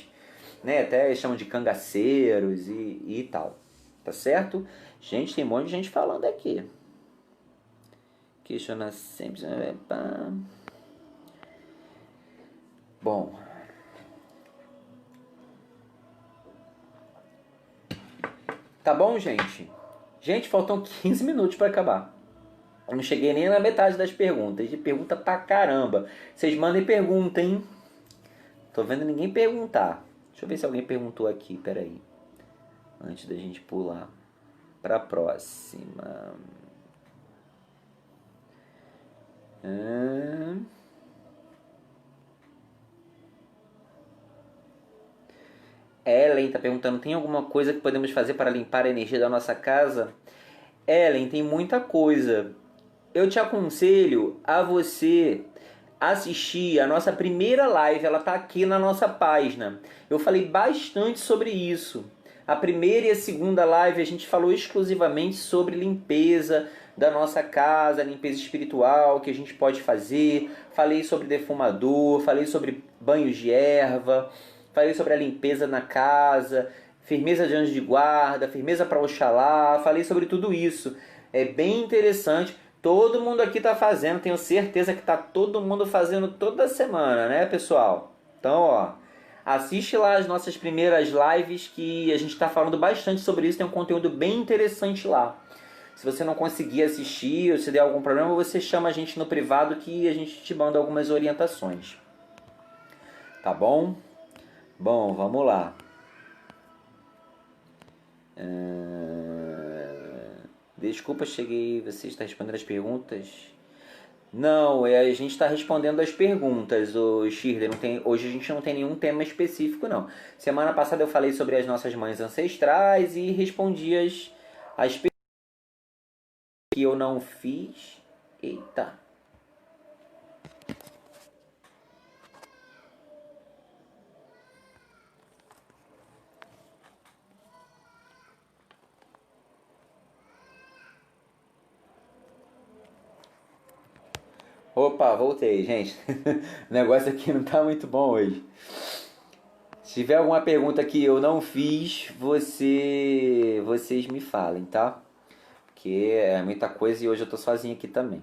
Né? Até eles chamam de cangaceiros e tal. Tá certo? Gente, tem um monte de gente falando aqui. Questiona sempre. Bom. Tá bom, gente? Gente, faltam 15 minutos para acabar. Eu não cheguei nem na metade das perguntas. De pergunta pra caramba. Vocês mandem pergunta, hein? Tô vendo ninguém perguntar. Deixa eu ver se alguém perguntou aqui. Pera aí. Antes da gente pular pra próxima. Ellen tá perguntando: tem alguma coisa que podemos fazer para limpar a energia da nossa casa? Ellen, tem muita coisa. Eu te aconselho a você assistir a nossa primeira live, ela tá aqui na nossa página. Eu falei bastante sobre isso. A primeira e a segunda live a gente falou exclusivamente sobre limpeza da nossa casa, limpeza espiritual que a gente pode fazer. Falei sobre defumador, falei sobre banhos de erva, falei sobre a limpeza na casa, firmeza de anjo de guarda, firmeza para Oxalá, falei sobre tudo isso. É bem interessante. Todo mundo aqui está fazendo, tenho certeza que está todo mundo fazendo toda semana, né, pessoal? Então, ó, assiste lá as nossas primeiras lives que a gente está falando bastante sobre isso, tem um conteúdo bem interessante lá. Se você não conseguir assistir ou se der algum problema, você chama a gente no privado que a gente te manda algumas orientações. Tá bom? Bom, vamos lá. Desculpa, cheguei. Você está respondendo as perguntas? Não, a gente está respondendo as perguntas, o Shirley. Hoje a gente não tem nenhum tema específico, não. Semana passada eu falei sobre as nossas mães ancestrais e respondi as perguntas que eu não fiz. Eita. Opa, voltei, gente. O negócio aqui não tá muito bom hoje. Se tiver alguma pergunta que eu não fiz, vocês me falem, tá? Porque é muita coisa e hoje eu tô sozinho aqui também.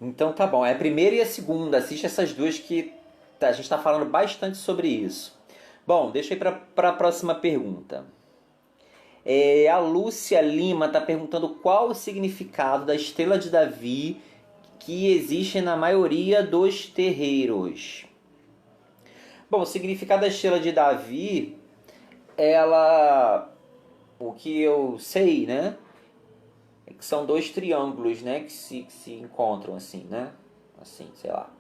Então tá bom, é a primeira e a segunda. Assiste essas duas que a gente tá falando bastante sobre isso. Bom, deixa eu ir para a próxima pergunta. A Lúcia Lima está perguntando qual o significado da estrela de Davi que existe na maioria dos terreiros. Bom, o significado da estrela de Davi, o que eu sei, né, é que são dois triângulos, né, que se encontram assim, né, assim, sei lá.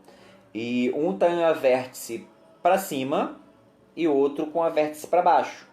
E um tem a vértice para cima e outro com a vértice para baixo.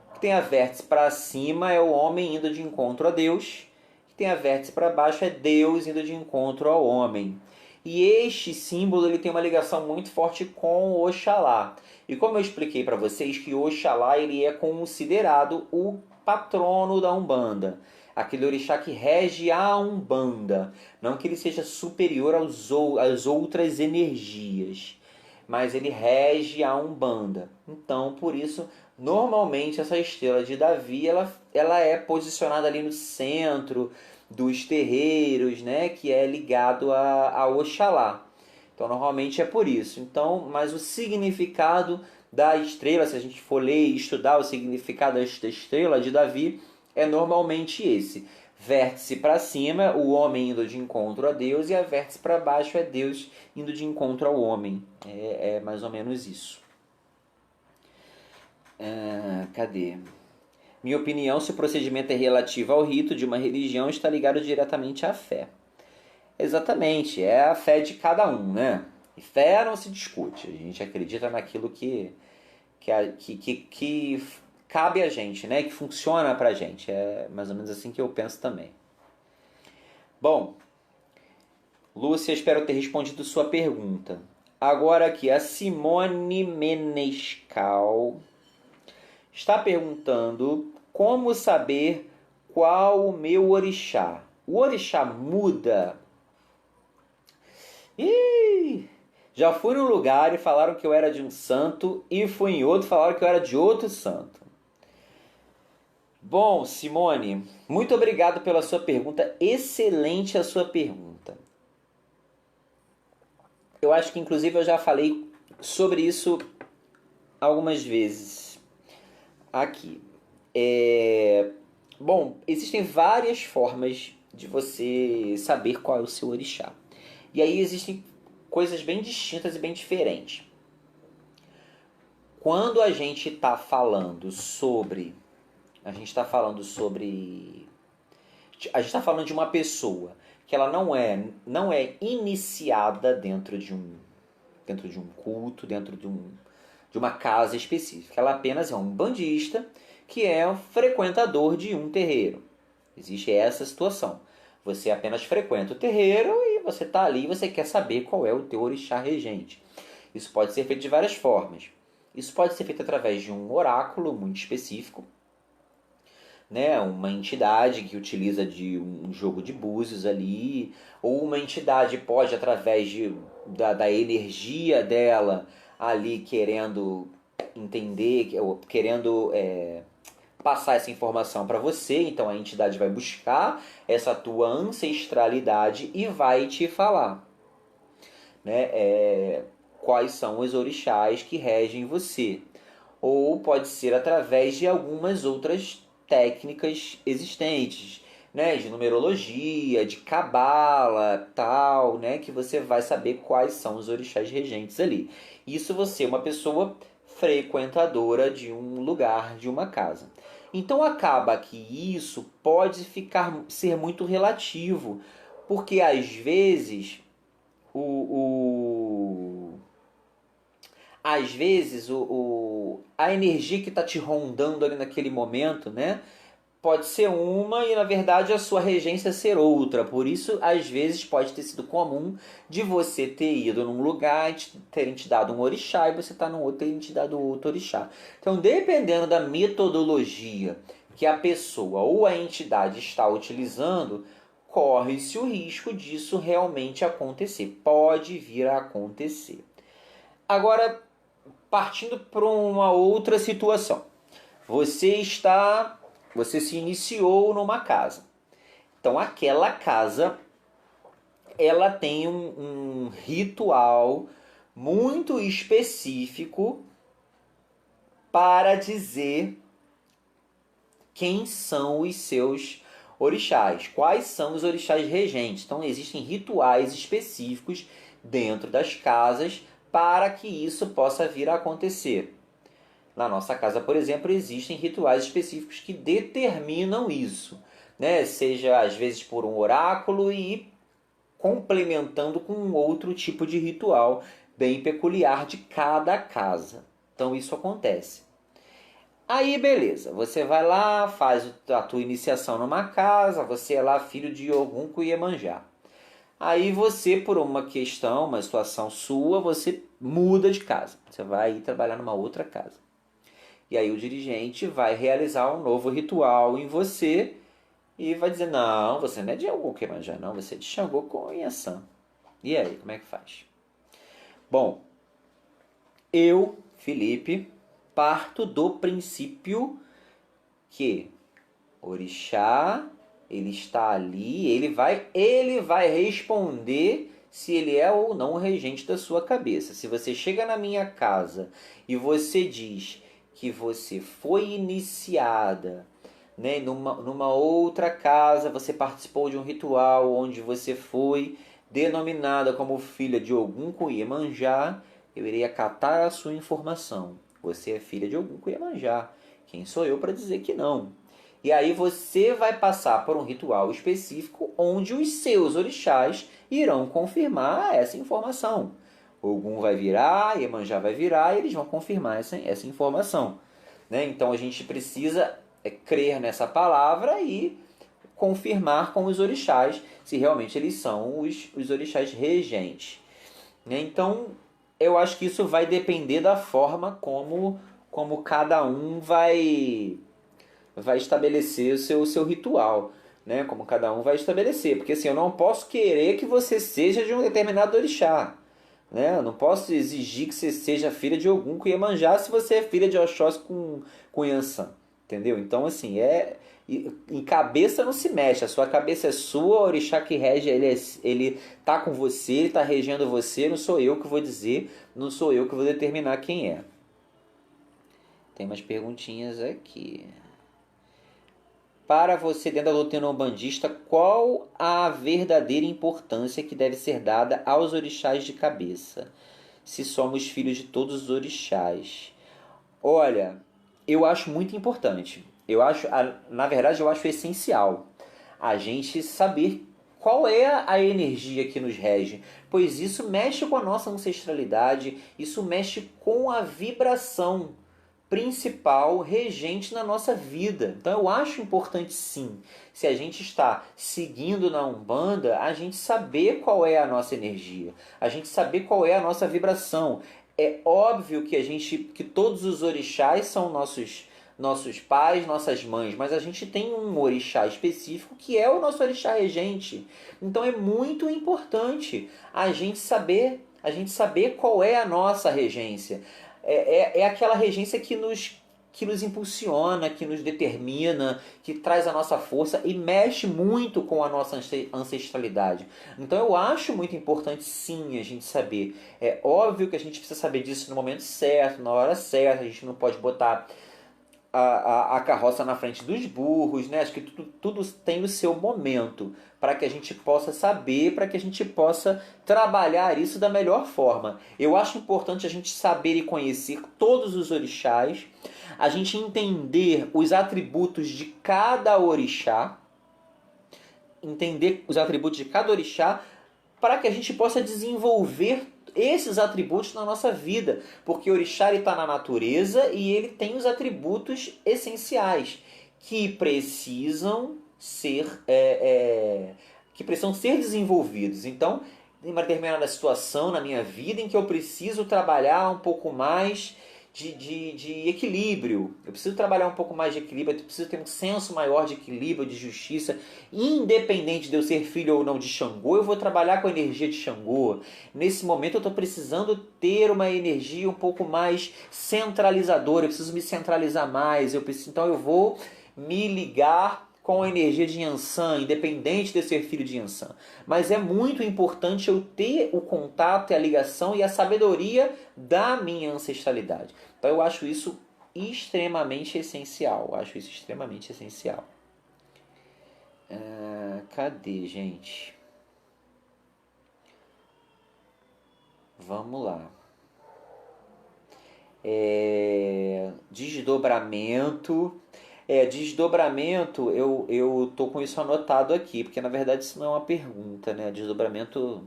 O que tem a vértice para cima é o homem indo de encontro a Deus. O que tem a vértice para baixo é Deus indo de encontro ao homem. E este símbolo ele tem uma ligação muito forte com Oxalá. E como eu expliquei para vocês que Oxalá ele é considerado o patrono da Umbanda. Aquele orixá que rege a Umbanda. Não que ele seja superior às outras energias, mas ele rege a Umbanda. Então, por isso, normalmente essa estrela de Davi, ela é posicionada ali no centro dos terreiros, né, que é ligado a Oxalá. Então, normalmente é por isso. Então, mas o significado da estrela, se a gente for ler e estudar o significado da estrela de Davi, é normalmente esse. Vértice para cima, o homem indo de encontro a Deus, e a vértice para baixo é Deus indo de encontro ao homem. É mais ou menos isso. Cadê? Minha opinião, se o procedimento é relativo ao rito de uma religião, está ligado diretamente à fé. Exatamente, é a fé de cada um, né? E fé não se discute, a gente acredita naquilo que cabe a gente, né? Que funciona pra gente. É mais ou menos assim que eu penso também. Bom, Lúcia, espero ter respondido sua pergunta. Agora aqui, a Simone Menescal está perguntando Como saber qual o meu orixá? O orixá muda. Ih, já fui num lugar e falaram que eu era de um santo, e fui em outro e falaram que eu era de outro santo. Bom, Simone, muito obrigado pela sua pergunta. Excelente a sua pergunta. Eu acho que inclusive eu já falei sobre isso algumas vezes aqui. Bom, existem várias formas de você saber qual é o seu orixá. E aí existem coisas bem distintas e bem diferentes. Quando a gente está falando sobre... A gente está falando de uma pessoa que ela não é iniciada dentro de um culto, de uma casa específica. Ela apenas é um bandista que é um frequentador de um terreiro. Existe essa situação. Você apenas frequenta o terreiro e você está ali e você quer saber qual é o teu orixá regente. Isso pode ser feito de várias formas. Isso pode ser feito através de um oráculo muito específico, né? Uma entidade que utiliza de um jogo de búzios ali, ou uma entidade pode, através da energia dela ali, querendo entender, querendo passar essa informação para você. Então a entidade vai buscar essa tua ancestralidade e vai te falar, né? Quais são os orixás que regem você. Ou pode ser através de algumas outras técnicas existentes, né, de numerologia, de cabala, tal, né, que você vai saber quais são os orixás regentes ali. Isso você é uma pessoa frequentadora de um lugar, de uma casa. Então acaba que isso pode ser muito relativo, porque às vezes às vezes a energia que está te rondando ali naquele momento, né, pode ser uma e na verdade a sua regência ser outra. Por isso, às vezes pode ter sido comum de você ter ido num lugar e terem te dado um orixá e você tá num outro e terem te dado outro orixá. Então, dependendo da metodologia que a pessoa ou a entidade está utilizando, corre-se o risco disso realmente acontecer. Pode vir a acontecer. Agora, partindo para uma outra situação. Você se iniciou numa casa. Então aquela casa, ela tem um ritual muito específico para dizer quem são os seus orixás, quais são os orixás regentes. Então existem rituais específicos dentro das casas para que isso possa vir a acontecer. Na nossa casa, por exemplo, existem rituais específicos que determinam isso, né? Seja às vezes por um oráculo e complementando com um outro tipo de ritual bem peculiar de cada casa. Então isso acontece. Aí beleza, você vai lá, faz a tua iniciação numa casa, você é lá filho de Ogum com Iemanjá. Aí você, por uma questão, uma situação sua, você muda de casa. Você vai ir trabalhar numa outra casa. E aí o dirigente vai realizar um novo ritual em você e vai dizer, não, você não é de Ogum com Iemanjá, não, você é de Xangô com Inhaçã. E aí, como é que faz? Bom, eu, Felipe, parto do princípio que orixá, ele está ali, ele vai responder se ele é ou não o regente da sua cabeça. Se você chega na minha casa e você diz que você foi iniciada, né, numa outra casa, você participou de um ritual onde você foi denominada como filha de Ogum com Iemanjá, eu irei acatar a sua informação. Você é filha de Ogum com Iemanjá. Quem sou eu para dizer que não? E aí você vai passar por um ritual específico onde os seus orixás irão confirmar essa informação. Ogum vai virar, Iemanjá vai virar e eles vão confirmar essa informação. Né? Então a gente precisa crer nessa palavra e confirmar com os orixás se realmente eles são os orixás regentes. Né? Então eu acho que isso vai depender da forma como cada um vai vai estabelecer o seu ritual, né? Como cada um vai estabelecer. Porque assim, eu não posso querer que você seja de um determinado orixá, né? Eu não posso exigir que você seja filha de Ogum com Iemanjá se você é filha de Oxóssi com Yansan, entendeu? Então, assim, em cabeça não se mexe, a sua cabeça é sua, o orixá que rege, ele tá com você, ele tá regendo você, não sou eu que vou dizer, não sou eu que vou determinar quem é. Tem umas perguntinhas aqui. Para você, dentro da doutrina umbandista, qual a verdadeira importância que deve ser dada aos orixás de cabeça? Se somos filhos de todos os orixás. Olha, eu acho muito importante. Na verdade, eu acho essencial a gente saber qual é a energia que nos rege, pois isso mexe com a nossa ancestralidade, isso mexe com a vibração principal regente na nossa vida. Então eu acho importante sim, se a gente está seguindo na Umbanda, a gente saber qual é a nossa energia, a gente saber qual é a nossa vibração. É óbvio que todos os orixás são nossos pais, nossas mães, mas a gente tem um orixá específico que é o nosso orixá regente. Então é muito importante a gente saber qual é a nossa regência. É aquela regência que nos impulsiona, que nos determina, que traz a nossa força e mexe muito com a nossa ancestralidade. Então eu acho muito importante sim a gente saber. É óbvio que a gente precisa saber disso no momento certo, na hora certa, a gente não pode botar a carroça na frente dos burros, né? Acho que tudo tem o seu momento para que a gente possa saber, para que a gente possa trabalhar isso da melhor forma. Eu acho importante a gente saber e conhecer todos os orixás, a gente entender os atributos de cada orixá, entender os atributos de cada orixá, para que a gente possa desenvolver esses atributos na nossa vida, porque o orixá está na natureza e ele tem os atributos essenciais que precisam ser desenvolvidos. Então, em uma determinada situação na minha vida em que eu preciso trabalhar um pouco mais de equilíbrio. Eu preciso trabalhar um pouco mais de equilíbrio, eu preciso ter um senso maior de equilíbrio, de justiça. Independente de eu ser filho ou não de Xangô, eu vou trabalhar com a energia de Xangô. Nesse momento eu estou precisando ter uma energia um pouco mais centralizadora, eu preciso me centralizar mais, então eu vou me ligar com a energia de Yansan, independente de eu ser filho de Yansan. Mas é muito importante eu ter o contato e a ligação e a sabedoria da minha ancestralidade. Então eu acho isso extremamente essencial. Cadê, gente? Vamos lá. Desdobramento. Desdobramento, eu tô com isso anotado aqui, porque na verdade isso não é uma pergunta, né? Desdobramento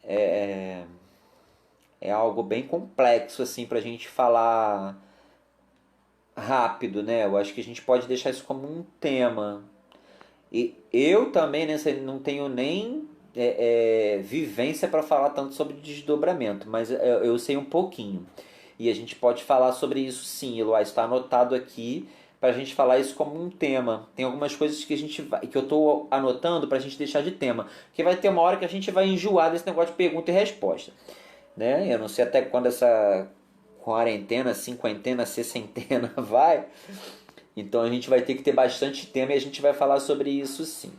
é algo bem complexo, assim, pra gente falar rápido, né? Eu acho que a gente pode deixar isso como um tema. E eu também, né, não tenho nem vivência para falar tanto sobre desdobramento, mas eu sei um pouquinho. E a gente pode falar sobre isso sim, Eloá, está anotado aqui para a gente falar isso como um tema. Tem algumas coisas que que eu estou anotando para a gente deixar de tema, porque vai ter uma hora que a gente vai enjoar desse negócio de pergunta e resposta, né? Eu não sei até quando essa quarentena, cinquentena, sessentena vai. Então a gente vai ter que ter bastante tema e a gente vai falar sobre isso sim.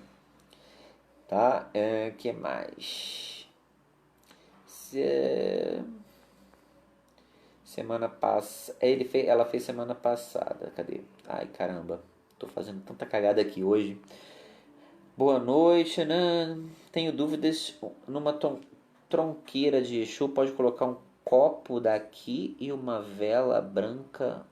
Tá? Que mais? Semana passada. Ela fez semana passada. Cadê? Ai, caramba. Tô fazendo tanta cagada aqui hoje. Boa noite, né? Tenho dúvidas. Numa tronqueira de Exu, pode colocar um copo daqui e uma vela branca.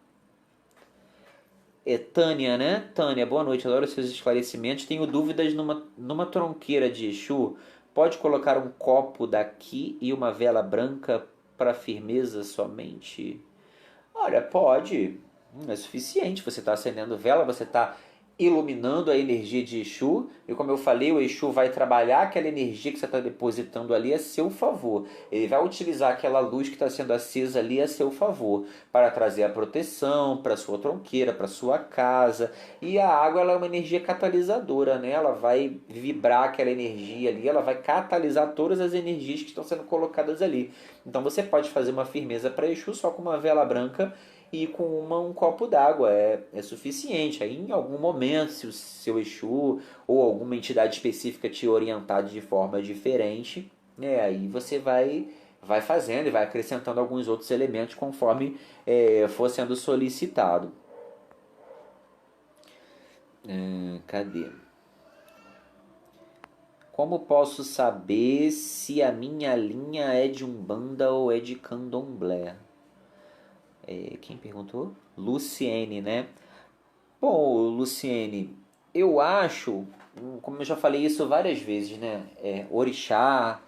Tânia, né? Tânia, boa noite. Adoro seus esclarecimentos. Tenho dúvidas numa tronqueira de Exu. Pode colocar um copo daqui e uma vela branca para firmeza somente? Olha, pode. É suficiente. Você está acendendo vela, você está iluminando a energia de Exu, e como eu falei, o Exu vai trabalhar aquela energia que você está depositando ali a seu favor. Ele vai utilizar aquela luz que está sendo acesa ali a seu favor, para trazer a proteção para sua tronqueira, para sua casa. E a água, ela é uma energia catalisadora, né? Ela vai vibrar aquela energia ali, ela vai catalisar todas as energias que estão sendo colocadas ali. Então você pode fazer uma firmeza para Exu só com uma vela branca e com um copo d'água é suficiente. Aí em algum momento, se o seu Exu ou alguma entidade específica te orientar de forma diferente, aí você vai fazendo e vai acrescentando alguns outros elementos conforme for sendo solicitado. Cadê? Como posso saber se a minha linha é de Umbanda ou é de Candomblé? Quem perguntou? Luciene, né? Bom, Luciene, eu acho, como eu já falei isso várias vezes, né? O orixá,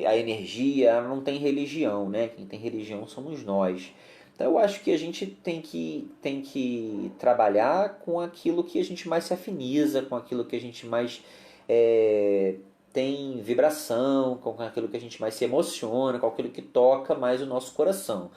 a energia, não tem religião, né? Quem tem religião somos nós. Então eu acho que a gente tem que trabalhar com aquilo que a gente mais se afiniza, com aquilo que a gente mais tem vibração, com aquilo que a gente mais se emociona, com aquilo que toca mais o nosso coração.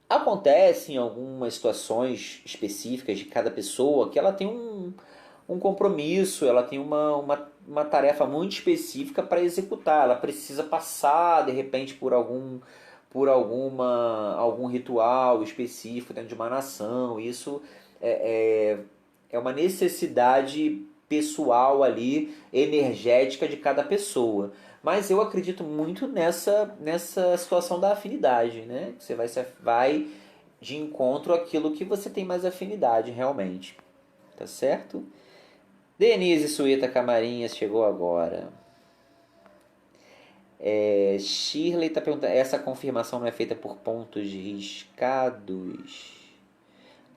Acontece em algumas situações específicas de cada pessoa que ela tem um compromisso, ela tem uma tarefa muito específica para executar. Ela precisa passar, de repente, algum ritual específico dentro de uma nação. Isso é uma necessidade pessoal ali, energética de cada pessoa. Mas eu acredito muito nessa situação da afinidade, né? Você vai de encontro àquilo que você tem mais afinidade realmente. Tá certo? Denise Suíta Camarinhas chegou agora. Shirley está perguntando, essa confirmação não é feita por pontos riscados?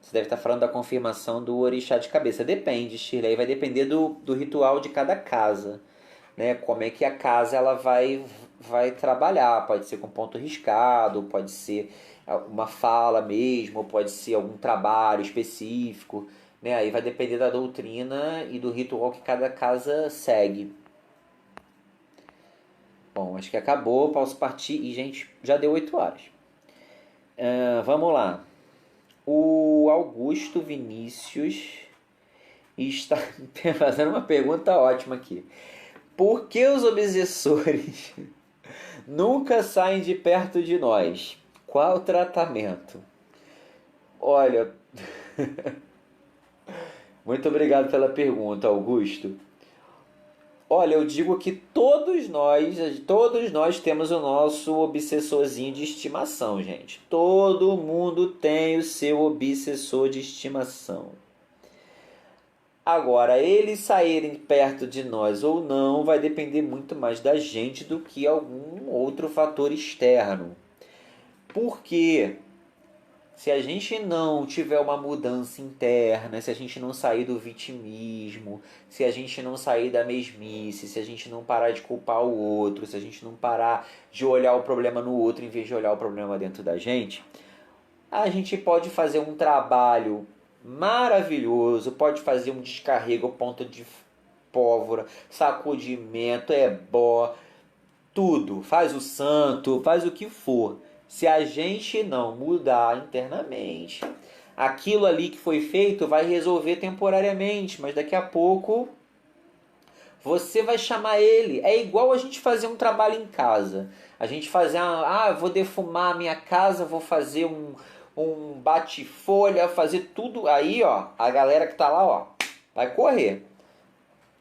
Você deve estar falando da confirmação do orixá de cabeça. Depende, Shirley. Vai depender do ritual de cada casa. Né? Como é que a casa ela vai trabalhar. Pode ser com ponto riscado, pode ser uma fala mesmo, pode ser algum trabalho específico. Né? Aí vai depender da doutrina e do ritual que cada casa segue. Bom, acho que acabou. Posso partir. E, gente, já deu 8 horas. Vamos lá. O Augusto Vinícius está fazendo uma pergunta ótima aqui. Por que os obsessores nunca saem de perto de nós? Qual o tratamento? Olha, muito obrigado pela pergunta, Augusto. Olha, eu digo que todos nós temos o nosso obsessorzinho de estimação, gente. Todo mundo tem o seu obsessor de estimação. Agora, eles saírem perto de nós ou não vai depender muito mais da gente do que algum outro fator externo. Porque se a gente não tiver uma mudança interna, se a gente não sair do vitimismo, se a gente não sair da mesmice, se a gente não parar de culpar o outro, se a gente não parar de olhar o problema no outro em vez de olhar o problema dentro da gente, a gente pode fazer um trabalho maravilhoso, pode fazer um descarrego, ponto de pólvora, sacudimento, ebó, tudo, faz o santo, faz o que for. Se a gente não mudar internamente, aquilo ali que foi feito vai resolver temporariamente, mas daqui a pouco você vai chamar ele. É igual a gente fazer um trabalho em casa. A gente fazer, vou defumar a minha casa, vou fazer um bate-folha, fazer tudo. Aí, ó, a galera que tá lá, ó, vai correr.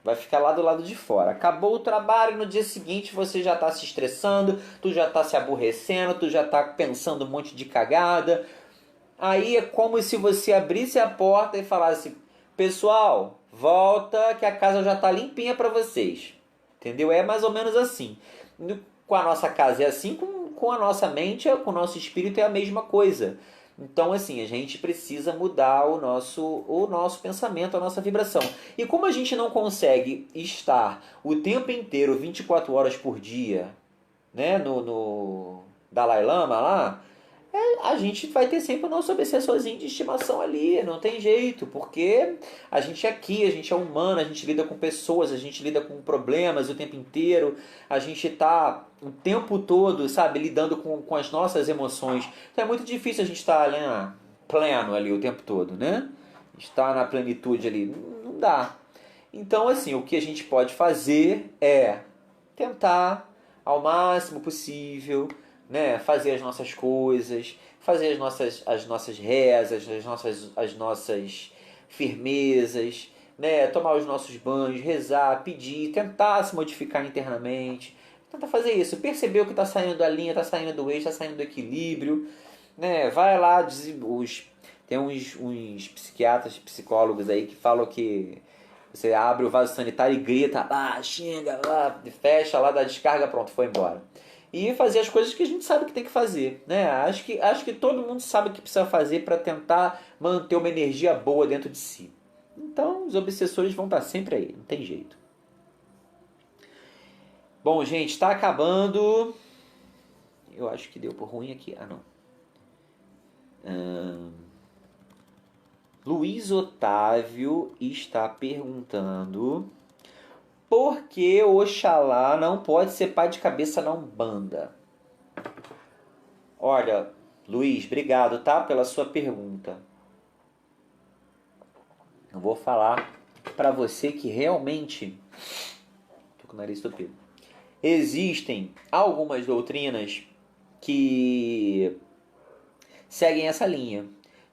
Vai ficar lá do lado de fora. Acabou o trabalho, no dia seguinte você já está se estressando, tu já está se aborrecendo, tu já está pensando um monte de cagada. Aí é como se você abrisse a porta e falasse: pessoal, volta que a casa já está limpinha para vocês. Entendeu? É mais ou menos assim. Com a nossa casa é assim, com a nossa mente, com o nosso espírito é a mesma coisa. Então, assim, a gente precisa mudar o nosso pensamento, a nossa vibração. E como a gente não consegue estar o tempo inteiro, 24 horas por dia, né, no Dalai Lama lá, a gente vai ter sempre o nosso obsessorzinho de estimação ali, não tem jeito, porque a gente é aqui, a gente é humano, a gente lida com pessoas, a gente lida com problemas o tempo inteiro, a gente tá o tempo todo, sabe, lidando com as nossas emoções. Então é muito difícil a gente estar pleno ali o tempo todo, né? Estar na plenitude ali, não dá. Então, assim, o que a gente pode fazer é tentar ao máximo possível, né, fazer as nossas coisas, fazer as nossas rezas, as nossas firmezas, né, tomar os nossos banhos, rezar, pedir, tentar se modificar internamente, tentar fazer isso, perceber o que está saindo da linha, está saindo do eixo, está saindo do equilíbrio, né, vai lá, tem uns psiquiatras, psicólogos aí que falam que você abre o vaso sanitário e grita, lá, xinga, lá, fecha lá, dá descarga, pronto, foi embora. E fazer as coisas que a gente sabe que tem que fazer, né? Acho que todo mundo sabe o que precisa fazer para tentar manter uma energia boa dentro de si. Então, os obsessores vão estar sempre aí, não tem jeito. Bom, gente, está acabando. Eu acho que deu por ruim aqui. Ah, não. Luiz Otávio está perguntando: por que Oxalá não pode ser pai de cabeça na Umbanda? Olha, Luiz, obrigado, tá, pela sua pergunta. Eu vou falar para você que realmente, tô com o nariz entupido, existem algumas doutrinas que seguem essa linha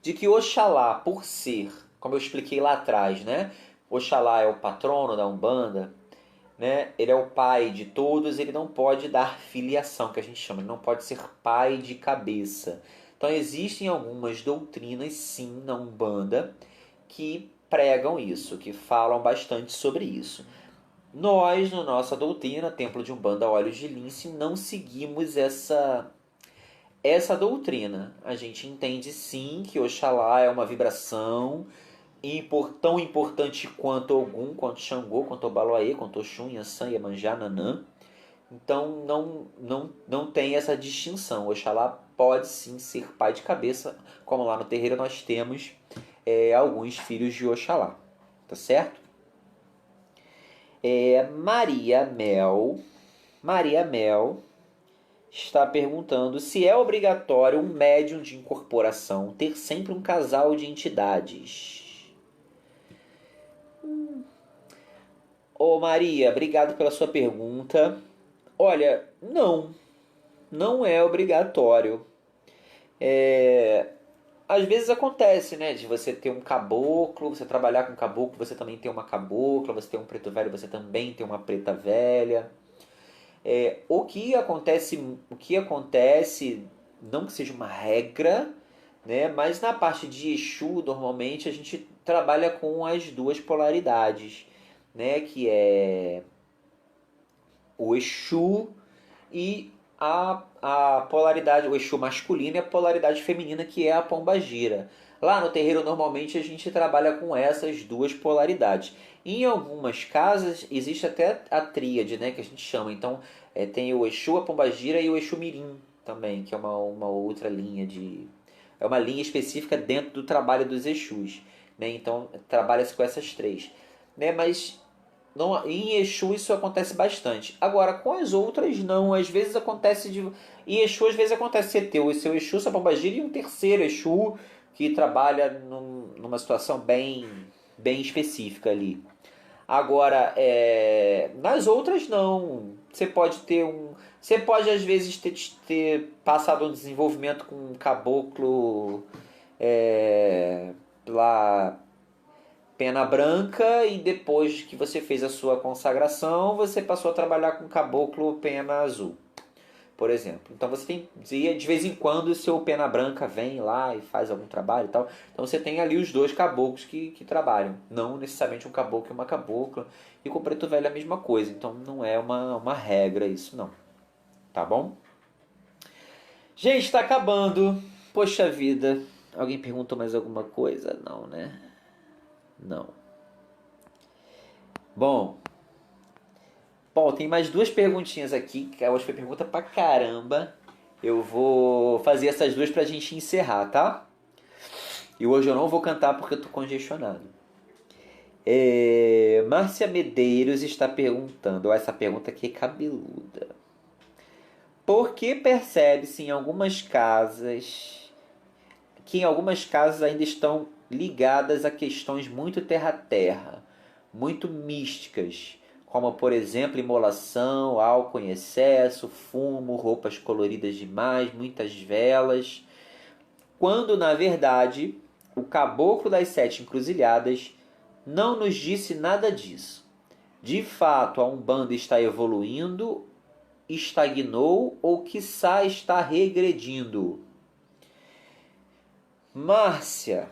de que Oxalá, por ser, como eu expliquei lá atrás, né? Oxalá é o patrono da Umbanda, né? Ele é o pai de todos, ele não pode dar filiação, que a gente chama, ele não pode ser pai de cabeça. Então existem algumas doutrinas, sim, na Umbanda, que pregam isso, que falam bastante sobre isso. Nós, na nossa doutrina, Templo de Umbanda Olhos de Lince, não seguimos essa doutrina. A gente entende sim que Oxalá é uma vibração tão importante quanto Ogum, quanto Xangô, quanto Obaloaê, quanto Oxum, Yansan, Iemanjá, Nanã. Então não tem essa distinção. Oxalá pode sim ser pai de cabeça, como lá no terreiro nós temos alguns filhos de Oxalá. Tá certo? Maria Mel está perguntando se é obrigatório um médium de incorporação ter sempre um casal de entidades. Ô Maria, obrigado pela sua pergunta. Olha, não é obrigatório. Às vezes acontece, né, de você ter um caboclo, você trabalhar com caboclo, você também tem uma cabocla, você tem um preto velho, você também tem uma preta velha. O que acontece, não que seja uma regra, né, mas na parte de Exu, normalmente a gente trabalha com as duas polaridades, né, que é o Exu e a polaridade, o Exu masculino e a polaridade feminina, que é a pombagira. Lá no terreiro, normalmente, a gente trabalha com essas duas polaridades. Em algumas casas, existe até a tríade, né, que a gente chama. Então, tem o Exu, a pombagira e o Exu mirim também, que é uma outra linha de... É uma linha específica dentro do trabalho dos Exus. Né? Então, trabalha-se com essas três. Né? Mas não, em Exu isso acontece bastante. Agora, com as outras, não. Às vezes acontece de. Em Exu, às vezes acontece você ter o seu Exu, sua pombagira e um terceiro Exu que trabalha numa situação bem específica ali. Agora, nas outras, não. Você pode ter um. Você pode, às vezes, ter passado um desenvolvimento com um caboclo lá pena branca e depois que você fez a sua consagração, você passou a trabalhar com caboclo pena azul, por exemplo. Então você tem, de vez em quando, o seu pena branca vem lá e faz algum trabalho e tal. Então você tem ali os dois caboclos que trabalham. Não necessariamente um caboclo e uma cabocla. E com o preto velho é a mesma coisa. Então não é uma regra isso não. Tá bom? Gente, está acabando. Poxa vida. Alguém perguntou mais alguma coisa? Não, né? Não. Bom, tem mais duas perguntinhas aqui, que hoje foi pergunta pra caramba. Eu vou fazer essas duas pra gente encerrar, tá? E hoje eu não vou cantar porque eu tô congestionado. Márcia Medeiros está perguntando, ó, essa pergunta aqui é cabeluda. Por que percebe-se em algumas casas que em algumas casas ainda estão ligadas a questões muito terra-terra, muito místicas, como por exemplo imolação, álcool em excesso, fumo, roupas coloridas demais, muitas velas, quando na verdade o caboclo das sete encruzilhadas não nos disse nada disso. De fato, a Umbanda está evoluindo, estagnou ou quiçá está regredindo. Márcia,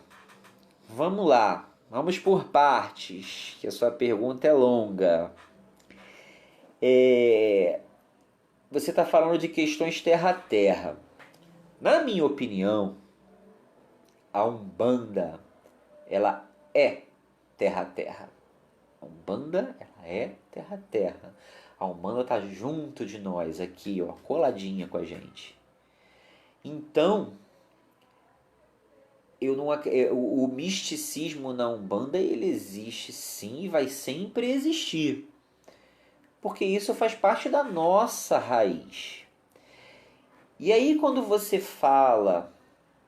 vamos lá. Vamos por partes, que a sua pergunta é longa. Você está falando de questões terra a terra. Na minha opinião, a Umbanda, ela é terra a terra. A Umbanda, ela é terra a terra. A Umbanda está junto de nós aqui, ó, coladinha com a gente. Então, o misticismo na Umbanda, ele existe sim e vai sempre existir. Porque isso faz parte da nossa raiz. E aí quando você fala,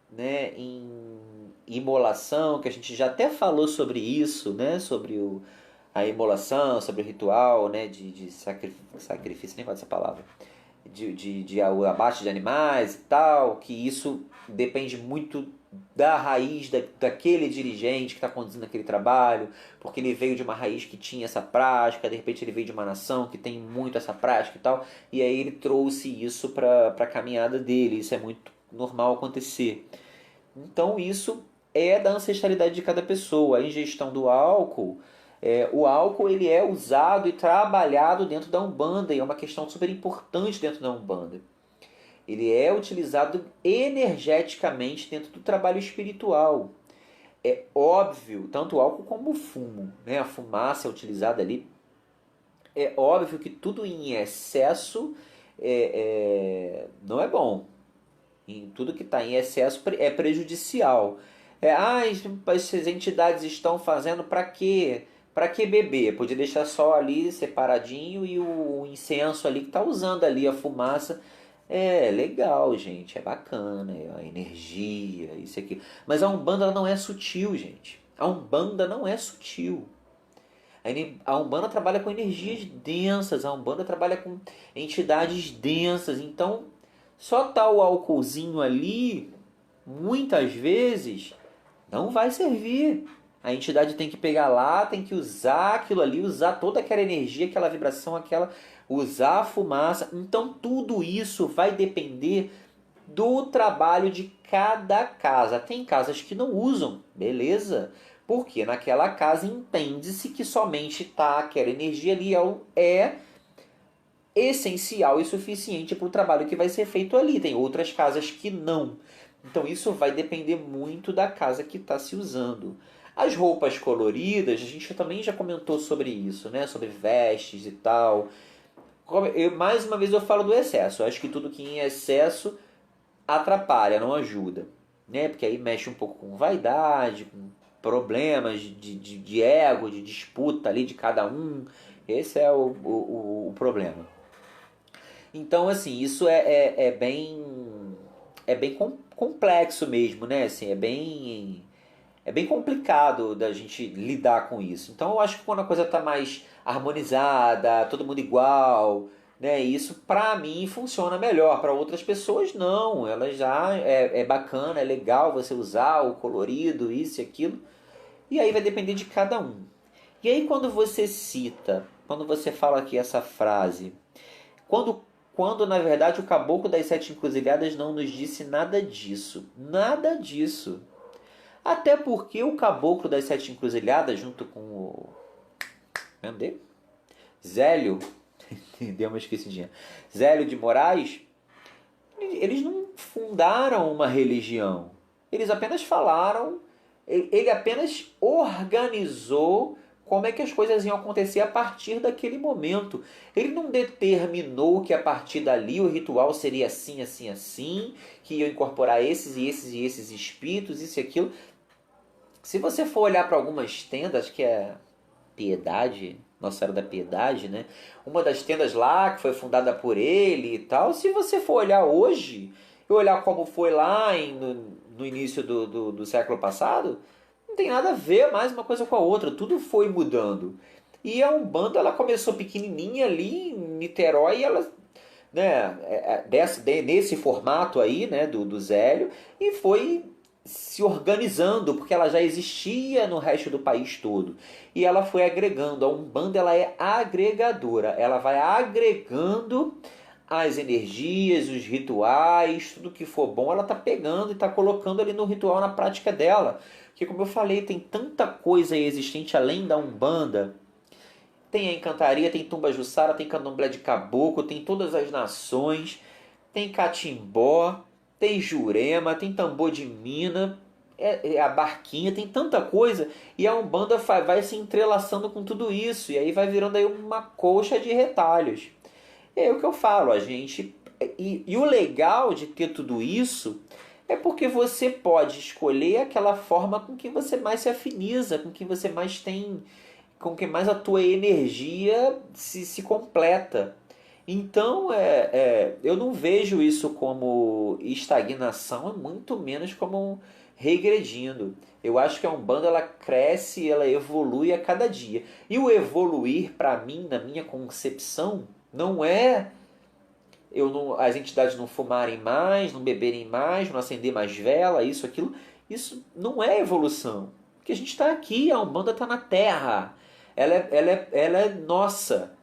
né, em imolação, que a gente já até falou sobre isso, né, sobre a imolação, sobre o ritual, né, de sacrifício, nem gosto dessa palavra, de o abate de animais e tal, que isso depende muito da raiz daquele dirigente que está conduzindo aquele trabalho, porque ele veio de uma raiz que tinha essa prática, de repente ele veio de uma nação que tem muito essa prática e tal, e aí ele trouxe isso para a caminhada dele, isso é muito normal acontecer. Então isso é da ancestralidade de cada pessoa. A ingestão do álcool, o álcool ele é usado e trabalhado dentro da Umbanda, e é uma questão super importante dentro da Umbanda. Ele é utilizado energeticamente dentro do trabalho espiritual. É óbvio, tanto o álcool como o fumo, né? A fumaça é utilizada ali. É óbvio que tudo em excesso não é bom. Tudo que está em excesso é prejudicial. As entidades estão fazendo para quê? Para que beber? Podia deixar só ali separadinho e o incenso ali que está usando ali a fumaça. É legal, gente, é bacana, é a energia, isso aqui. Mas a Umbanda ela não é sutil, gente. A Umbanda não é sutil. A Umbanda trabalha com energias densas, a Umbanda trabalha com entidades densas. Então, só tá o álcoolzinho ali, muitas vezes, não vai servir. A entidade tem que pegar lá, tem que usar aquilo ali, usar toda aquela energia, aquela vibração, usar a fumaça. Então tudo isso vai depender do trabalho de cada casa. Tem casas que não usam, beleza? Porque naquela casa entende-se que somente tá aquela energia ali é essencial e suficiente para o trabalho que vai ser feito ali. Tem outras casas que não. Então isso vai depender muito da casa que está se usando. As roupas coloridas, a gente também já comentou sobre isso, né? Sobre vestes e tal. Mais uma vez eu falo do excesso. Eu acho que tudo que em excesso atrapalha, não ajuda. Né? Porque aí mexe um pouco com vaidade, com problemas de ego, de disputa ali de cada um. Esse é o problema. Então, assim, isso é bem complexo mesmo, né? Assim, é bem complicado da gente lidar com isso. Então, eu acho que quando a coisa está mais harmonizada, todo mundo igual, né? Isso, pra mim, funciona melhor. Para outras pessoas, não. Elas já é bacana, é legal você usar o colorido, isso e aquilo. E aí vai depender de cada um. E aí, quando você fala aqui essa frase, quando na verdade o caboclo das sete encruzilhadas não nos disse nada disso. Nada disso. Até porque o caboclo das sete encruzilhadas, junto com o. Meu Deus? Zélio. Deu uma esquecidinha. Zélio de Moraes. Eles não fundaram uma religião. Eles apenas falaram. Ele apenas organizou como é que as coisas iam acontecer a partir daquele momento. Ele não determinou que a partir dali o ritual seria assim, assim, assim, que iam incorporar esses e esses e esses espíritos, isso e aquilo. Se você for olhar para algumas tendas, que é Piedade, Nossa Senhora da Piedade, né? Uma das tendas lá que foi fundada por ele e tal. Se você for olhar hoje e olhar como foi lá no início do século passado, não tem nada a ver mais uma coisa com a outra. Tudo foi mudando. E a Umbanda ela começou pequenininha ali em Niterói e ela né, nesse formato aí, né, do Zélio, e foi se organizando, porque ela já existia no resto do país todo. E ela foi agregando. A Umbanda ela é agregadora. Ela vai agregando as energias, os rituais, tudo que for bom, ela está pegando e está colocando ali no ritual, na prática dela. Porque, como eu falei, tem tanta coisa existente além da Umbanda. Tem a encantaria, tem tumba-jussara, tem candomblé de caboclo, tem todas as nações, tem catimbó, tem jurema, tem tambor de mina, a barquinha, tem tanta coisa. E a Umbanda vai se entrelaçando com tudo isso, e aí vai virando aí uma colcha de retalhos. É o que eu falo, a gente... E o legal de ter tudo isso é porque você pode escolher aquela forma com que você mais se afiniza, com que você mais tem com que mais a tua energia se completa. Então, eu não vejo isso como estagnação, muito menos como regredindo. Eu acho que a Umbanda ela cresce, ela evolui a cada dia. E o evoluir, para mim, na minha concepção, não é as entidades não fumarem mais, não beberem mais, não acender mais vela, isso, aquilo. Isso não é evolução. Porque a gente está aqui, a Umbanda está na Terra. Ela é nossa.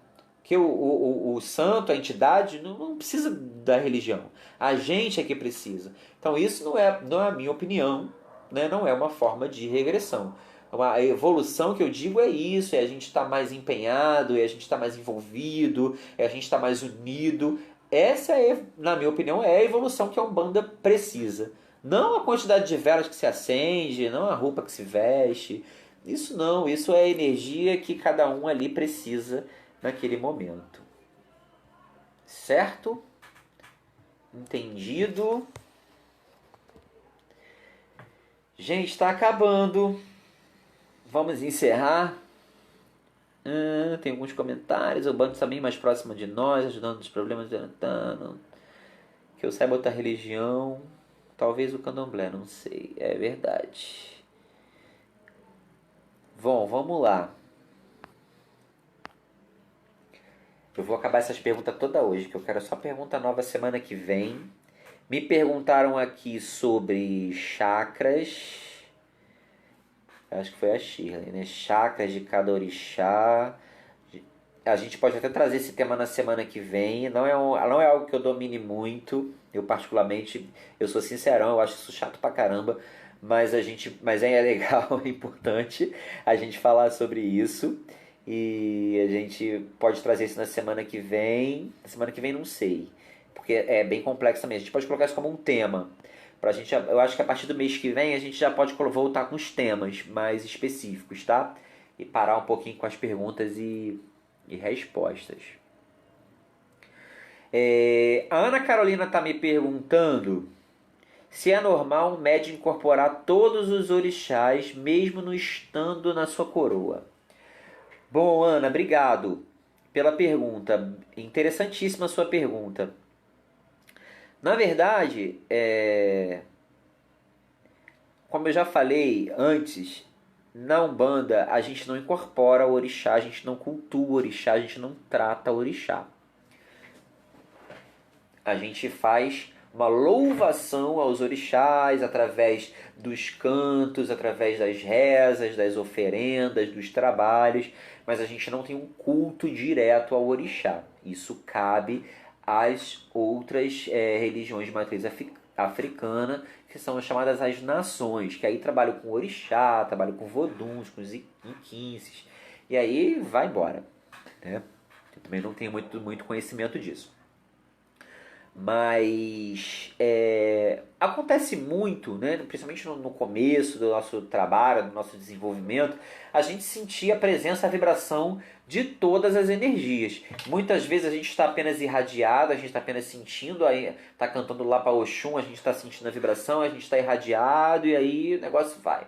Que o santo, a entidade, não precisa da religião. A gente é que precisa. Então isso não é a minha opinião, né? Não é uma forma de regressão. A evolução que eu digo é isso, é a gente estar mais empenhado, é a gente estar mais envolvido, é a gente estar mais unido. Essa é, na minha opinião, é a evolução que a Umbanda precisa. Não a quantidade de velas que se acende, não a roupa que se veste. Isso não, isso é a energia que cada um ali precisa naquele momento. Certo? Entendido? Gente, está acabando. Vamos encerrar. Tem alguns comentários. O bando está bem mais próximo de nós, ajudando nos problemas de Antano. Que eu saiba outra religião. Talvez o candomblé, não sei. É verdade. Bom, vamos lá. Eu vou acabar essas perguntas toda hoje, que eu quero só pergunta nova semana que vem. Me perguntaram aqui sobre chakras. Acho que foi a Shirley, né? Chakras de cada orixá. A gente pode até trazer esse tema na semana que vem. Não é algo que eu domine muito. Eu particularmente, eu sou sincerão, eu acho isso chato pra caramba. Mas é legal, é importante a gente falar sobre isso. E a gente pode trazer isso na semana que vem. Na semana que vem não sei, porque é bem complexo também. A gente pode colocar isso como um tema. Pra gente, eu acho que a partir do mês que vem a gente já pode voltar com os temas mais específicos, tá? E parar um pouquinho com as perguntas e respostas. A Ana Carolina está me perguntando se é normal um médium incorporar todos os orixás, mesmo não estando na sua coroa. Bom, Ana, obrigado pela pergunta. Interessantíssima a sua pergunta. Na verdade, como eu já falei antes, na Umbanda a gente não incorpora o orixá, a gente não cultua o orixá, a gente não trata o orixá. A gente faz uma louvação aos orixás através dos cantos, através das rezas, das oferendas, dos trabalhos, mas a gente não tem um culto direto ao orixá. Isso cabe às outras religiões de matriz africana, que são chamadas as nações, que aí trabalham com orixá, trabalham com voduns, com inquinces, e aí vai embora, né? Eu também não tenho muito conhecimento disso. Mas acontece muito, né? Principalmente no começo do nosso trabalho, do nosso desenvolvimento, a gente sentir a presença, a vibração de todas as energias. Muitas vezes a gente está apenas irradiado, a gente está apenas sentindo, aí está cantando lá para Oxum, a gente está sentindo a vibração, a gente está irradiado e aí o negócio vai.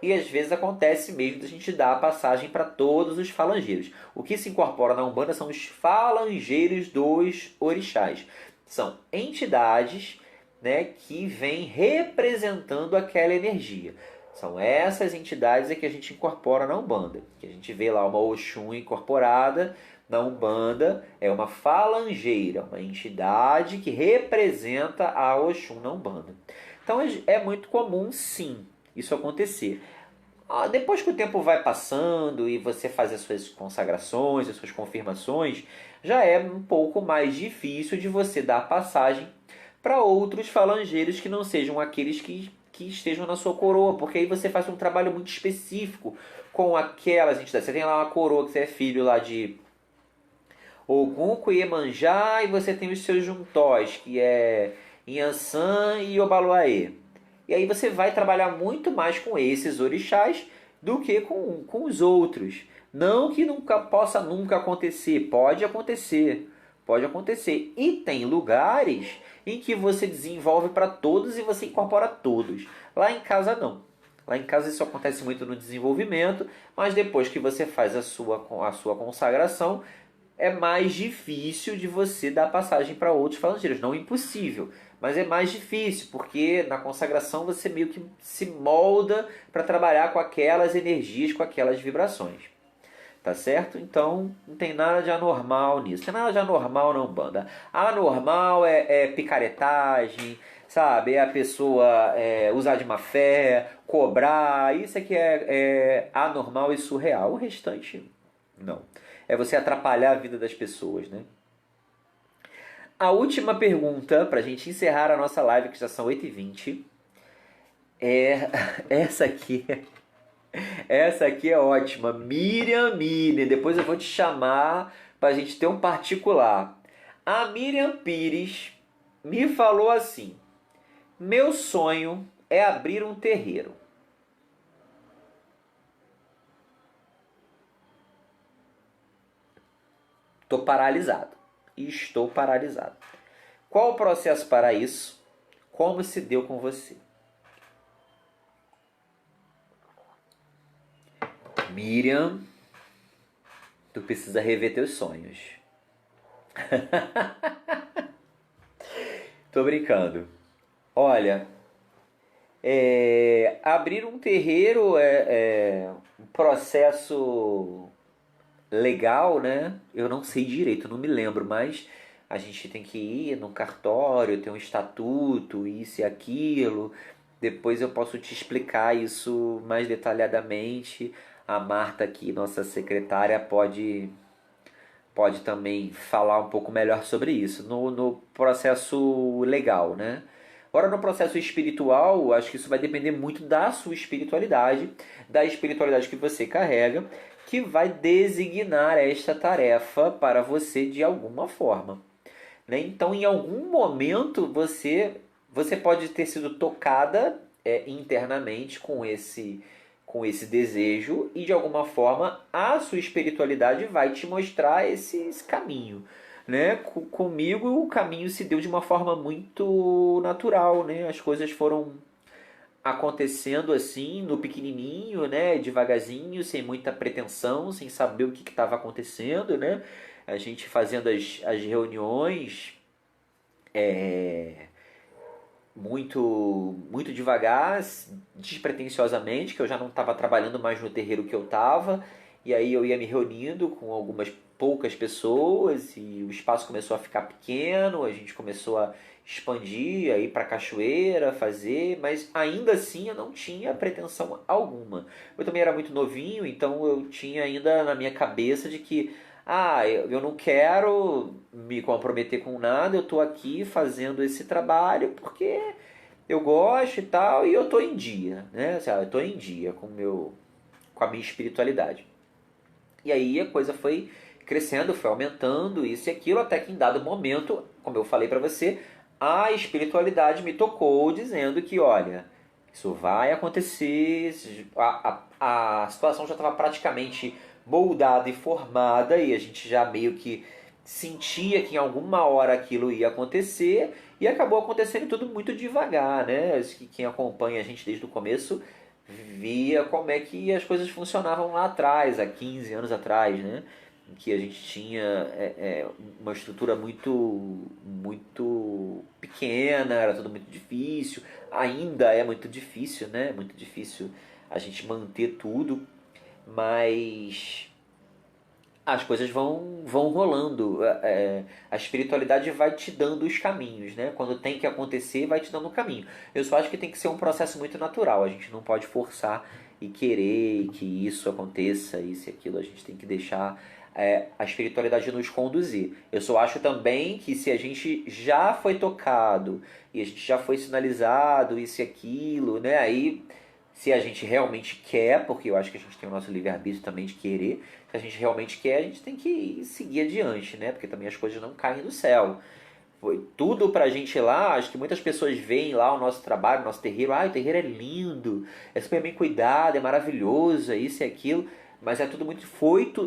E às vezes acontece mesmo de a gente dar a passagem para todos os falangeiros. O que se incorpora na Umbanda são os falangeiros dos orixás. São entidades, né, que vêm representando aquela energia. São essas entidades que a gente incorpora na Umbanda. Que a gente vê lá uma Oxum incorporada na Umbanda, é uma falangeira, uma entidade que representa a Oxum na Umbanda. Então é muito comum, sim, isso acontecer. Depois que o tempo vai passando e você faz as suas consagrações, as suas confirmações, já é um pouco mais difícil de você dar passagem para outros falangeiros que não sejam aqueles que estejam na sua coroa, porque aí você faz um trabalho muito específico com aquelas entidades. Você tem lá uma coroa que você é filho lá de Ogum, Iemanjá, e você tem os seus juntós, que é Inhansã e Obaluaê. E aí você vai trabalhar muito mais com esses orixás do que com os outros. Não que nunca possa nunca acontecer, pode acontecer. Pode acontecer. E tem lugares em que você desenvolve para todos e você incorpora todos. Lá em casa não. Lá em casa isso acontece muito no desenvolvimento, mas depois que você faz a sua consagração, é mais difícil de você dar passagem para outros falangeiros. Não impossível, mas é mais difícil, porque na consagração você meio que se molda para trabalhar com aquelas energias, com aquelas vibrações. Tá certo? Então não tem nada de anormal nisso. Não tem nada de anormal na Umbanda. Anormal é picaretagem, sabe? É a pessoa usar de má fé, cobrar. Isso é que é anormal e surreal. O restante, não. É você atrapalhar a vida das pessoas, né? A última pergunta, para a gente encerrar a nossa live, que já são 8h20, é essa aqui. Essa aqui é ótima. Miriam Miller. Depois eu vou te chamar para a gente ter um particular. A Miriam Pires me falou assim: meu sonho é abrir um terreiro. Estou paralisado. Estou paralisado. Qual o processo para isso? Como se deu com você? Miriam, tu precisa rever teus sonhos. Tô brincando. Olha, abrir um terreiro é um processo legal, né? Eu não sei direito, não me lembro, mas a gente tem que ir no cartório, ter um estatuto, isso e aquilo. Depois eu posso te explicar isso mais detalhadamente. A Marta aqui, nossa secretária, pode também falar um pouco melhor sobre isso no processo legal, né? Agora, no processo espiritual, acho que isso vai depender muito da sua espiritualidade, da espiritualidade que você carrega, que vai designar esta tarefa para você de alguma forma, né? Então, em algum momento, você pode ter sido tocada internamente com esse desejo e de alguma forma a sua espiritualidade vai te mostrar esse caminho, né? Comigo o caminho se deu de uma forma muito natural, né? As coisas foram acontecendo assim no pequenininho, né? Devagarzinho, sem muita pretensão, sem saber o que estava acontecendo, né? A gente fazendo as reuniões muito devagar, despretensiosamente, que eu já não estava trabalhando mais no terreiro que eu estava, e aí eu ia me reunindo com algumas poucas pessoas e o espaço começou a ficar pequeno, a gente começou a expandir, a ir para a cachoeira, fazer, mas ainda assim eu não tinha pretensão alguma. Eu também era muito novinho, então eu tinha ainda na minha cabeça de que eu não quero me comprometer com nada, eu estou aqui fazendo esse trabalho porque eu gosto e tal, e eu estou em dia, né? Eu estou em dia com a minha espiritualidade. E aí a coisa foi crescendo, foi aumentando, isso e aquilo, até que em dado momento, como eu falei para você, a espiritualidade me tocou dizendo que, olha, isso vai acontecer, a situação já estava praticamente moldada e formada e a gente já meio que sentia que em alguma hora aquilo ia acontecer e acabou acontecendo tudo muito devagar, né? Quem acompanha a gente desde o começo via como é que as coisas funcionavam lá atrás, há 15 anos atrás, né? Em que a gente tinha uma estrutura muito pequena, era tudo muito difícil, ainda é muito difícil, né? Muito difícil a gente manter tudo, mas as coisas vão rolando. A espiritualidade vai te dando os caminhos, né? Quando tem que acontecer, vai te dando o caminho. Eu só acho que tem que ser um processo muito natural. A gente não pode forçar e querer que isso aconteça, isso e aquilo. A gente tem que deixar a espiritualidade nos conduzir. Eu só acho também que se a gente já foi tocado e a gente já foi sinalizado isso e aquilo, né? Aí, se a gente realmente quer, porque eu acho que a gente tem o nosso livre-arbítrio também de querer, se a gente realmente quer, a gente tem que seguir adiante, né? Porque também as coisas não caem do céu. Foi tudo pra gente lá, acho que muitas pessoas veem lá o nosso trabalho, o nosso terreiro, o terreiro é lindo, é super bem cuidado, é maravilhoso, é isso e aquilo, mas é tudo muito,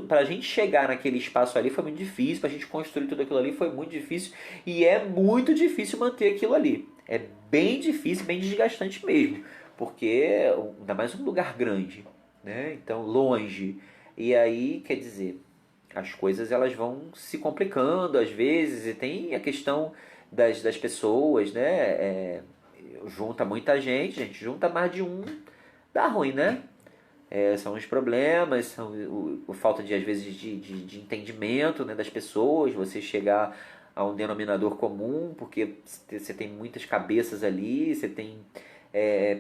pra gente chegar naquele espaço ali foi muito difícil, pra gente construir tudo aquilo ali foi muito difícil, e é muito difícil manter aquilo ali. É bem difícil, bem desgastante mesmo, porque ainda mais um lugar grande, né? Então, longe. E aí, quer dizer, as coisas elas vão se complicando às vezes, e tem a questão das pessoas, né? Junta muita gente, a gente junta mais de um, dá ruim, né? São os problemas, são o falta de, às vezes, de entendimento, né, das pessoas, você chegar a um denominador comum, porque você tem muitas cabeças ali, você tem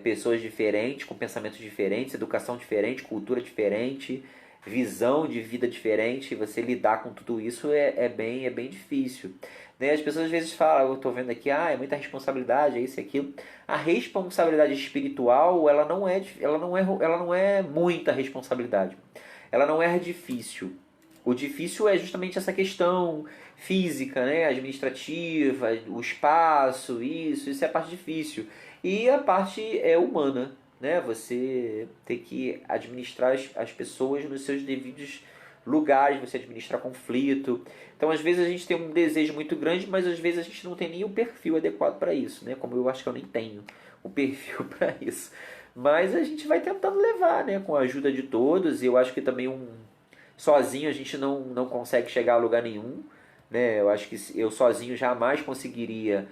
pessoas diferentes, com pensamentos diferentes, educação diferente, cultura diferente, visão de vida diferente, e você lidar com tudo isso é bem difícil. Né? As pessoas às vezes falam, eu estou vendo aqui, é muita responsabilidade, é isso e aquilo. A responsabilidade espiritual, ela não é muita responsabilidade. Ela não é difícil. O difícil é justamente essa questão física, né? Administrativa, o espaço, isso é a parte difícil. E a parte humana, né? Você ter que administrar as pessoas nos seus devidos lugares, você administrar conflito. Então, às vezes a gente tem um desejo muito grande, mas às vezes a gente não tem nem o perfil adequado para isso, né? Como eu acho que eu nem tenho o perfil para isso. Mas a gente vai tentando levar, né? Com a ajuda de todos. E eu acho que também sozinho a gente não consegue chegar a lugar nenhum, né? Eu acho que eu sozinho jamais conseguiria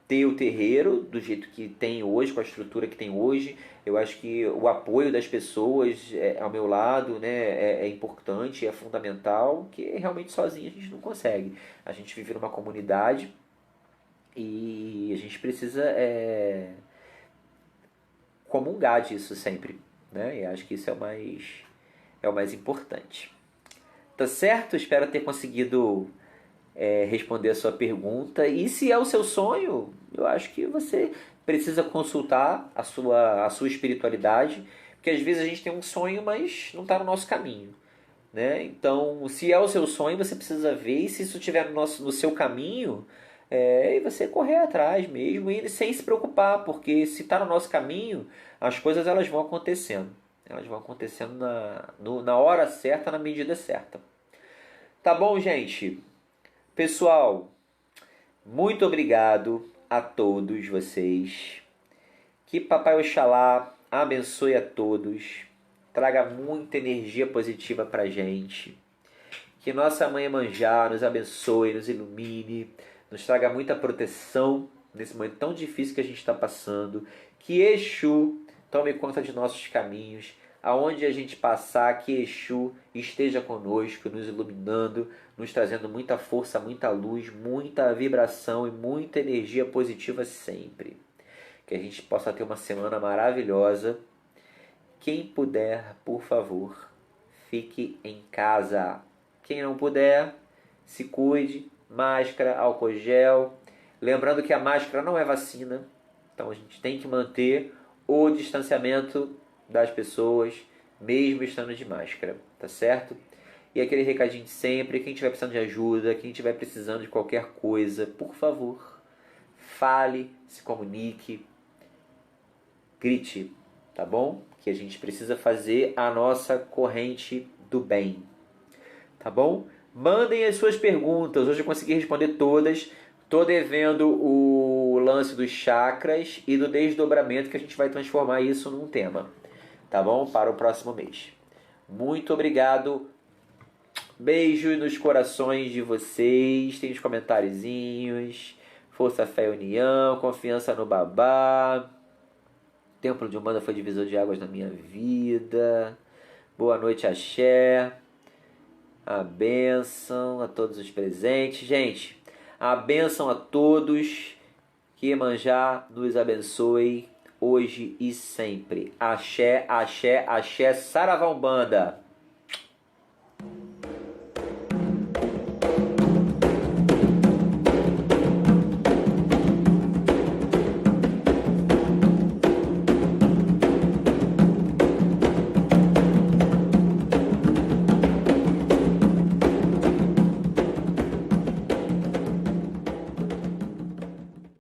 ter o terreiro do jeito que tem hoje, com a estrutura que tem hoje. Eu acho que o apoio das pessoas ao meu lado, né, é importante, é fundamental, que realmente sozinho a gente não consegue. A gente vive numa comunidade e a gente precisa comungar disso sempre, né? E acho que isso é o mais importante. Tá certo? Espero ter conseguido responder a sua pergunta. E se é o seu sonho, eu acho que você precisa consultar a sua espiritualidade, porque às vezes a gente tem um sonho, mas não está no nosso caminho. Né? Então, se é o seu sonho, você precisa ver, e se isso estiver no seu caminho, e você correr atrás mesmo, e sem se preocupar, porque se está no nosso caminho, as coisas elas vão acontecendo. Elas vão acontecendo na hora certa, na medida certa. Tá bom, gente? Pessoal, muito obrigado a todos vocês. Que Papai Oxalá abençoe a todos. Traga muita energia positiva pra gente. Que nossa Mãe Iemanjá nos abençoe, nos ilumine, nos traga muita proteção nesse momento tão difícil que a gente está passando. Que Exu tome conta de nossos caminhos. Aonde a gente passar, que Exu esteja conosco, nos iluminando, nos trazendo muita força, muita luz, muita vibração e muita energia positiva sempre. Que a gente possa ter uma semana maravilhosa. Quem puder, por favor, fique em casa. Quem não puder, se cuide. Máscara, álcool gel. Lembrando que a máscara não é vacina. Então a gente tem que manter o distanciamento das pessoas, mesmo estando de máscara. Tá certo? E aquele recadinho de sempre, quem estiver precisando de ajuda, quem estiver precisando de qualquer coisa, por favor, fale, se comunique, grite, tá bom? Que a gente precisa fazer a nossa corrente do bem, tá bom? Mandem as suas perguntas, hoje eu consegui responder todas. Tô devendo o lance dos chakras e do desdobramento, que a gente vai transformar isso num tema, tá bom? Para o próximo mês. Muito obrigado. Beijo nos corações de vocês. Tem os comentáriozinhos. Força, fé e união. Confiança no babá. Templo de Umbanda foi divisor de águas na minha vida. Boa noite, axé. A bênção a todos os presentes. Gente, a bênção a todos. Que Iemanjá nos abençoe hoje e sempre. Axé, axé, axé, saravá Umbanda.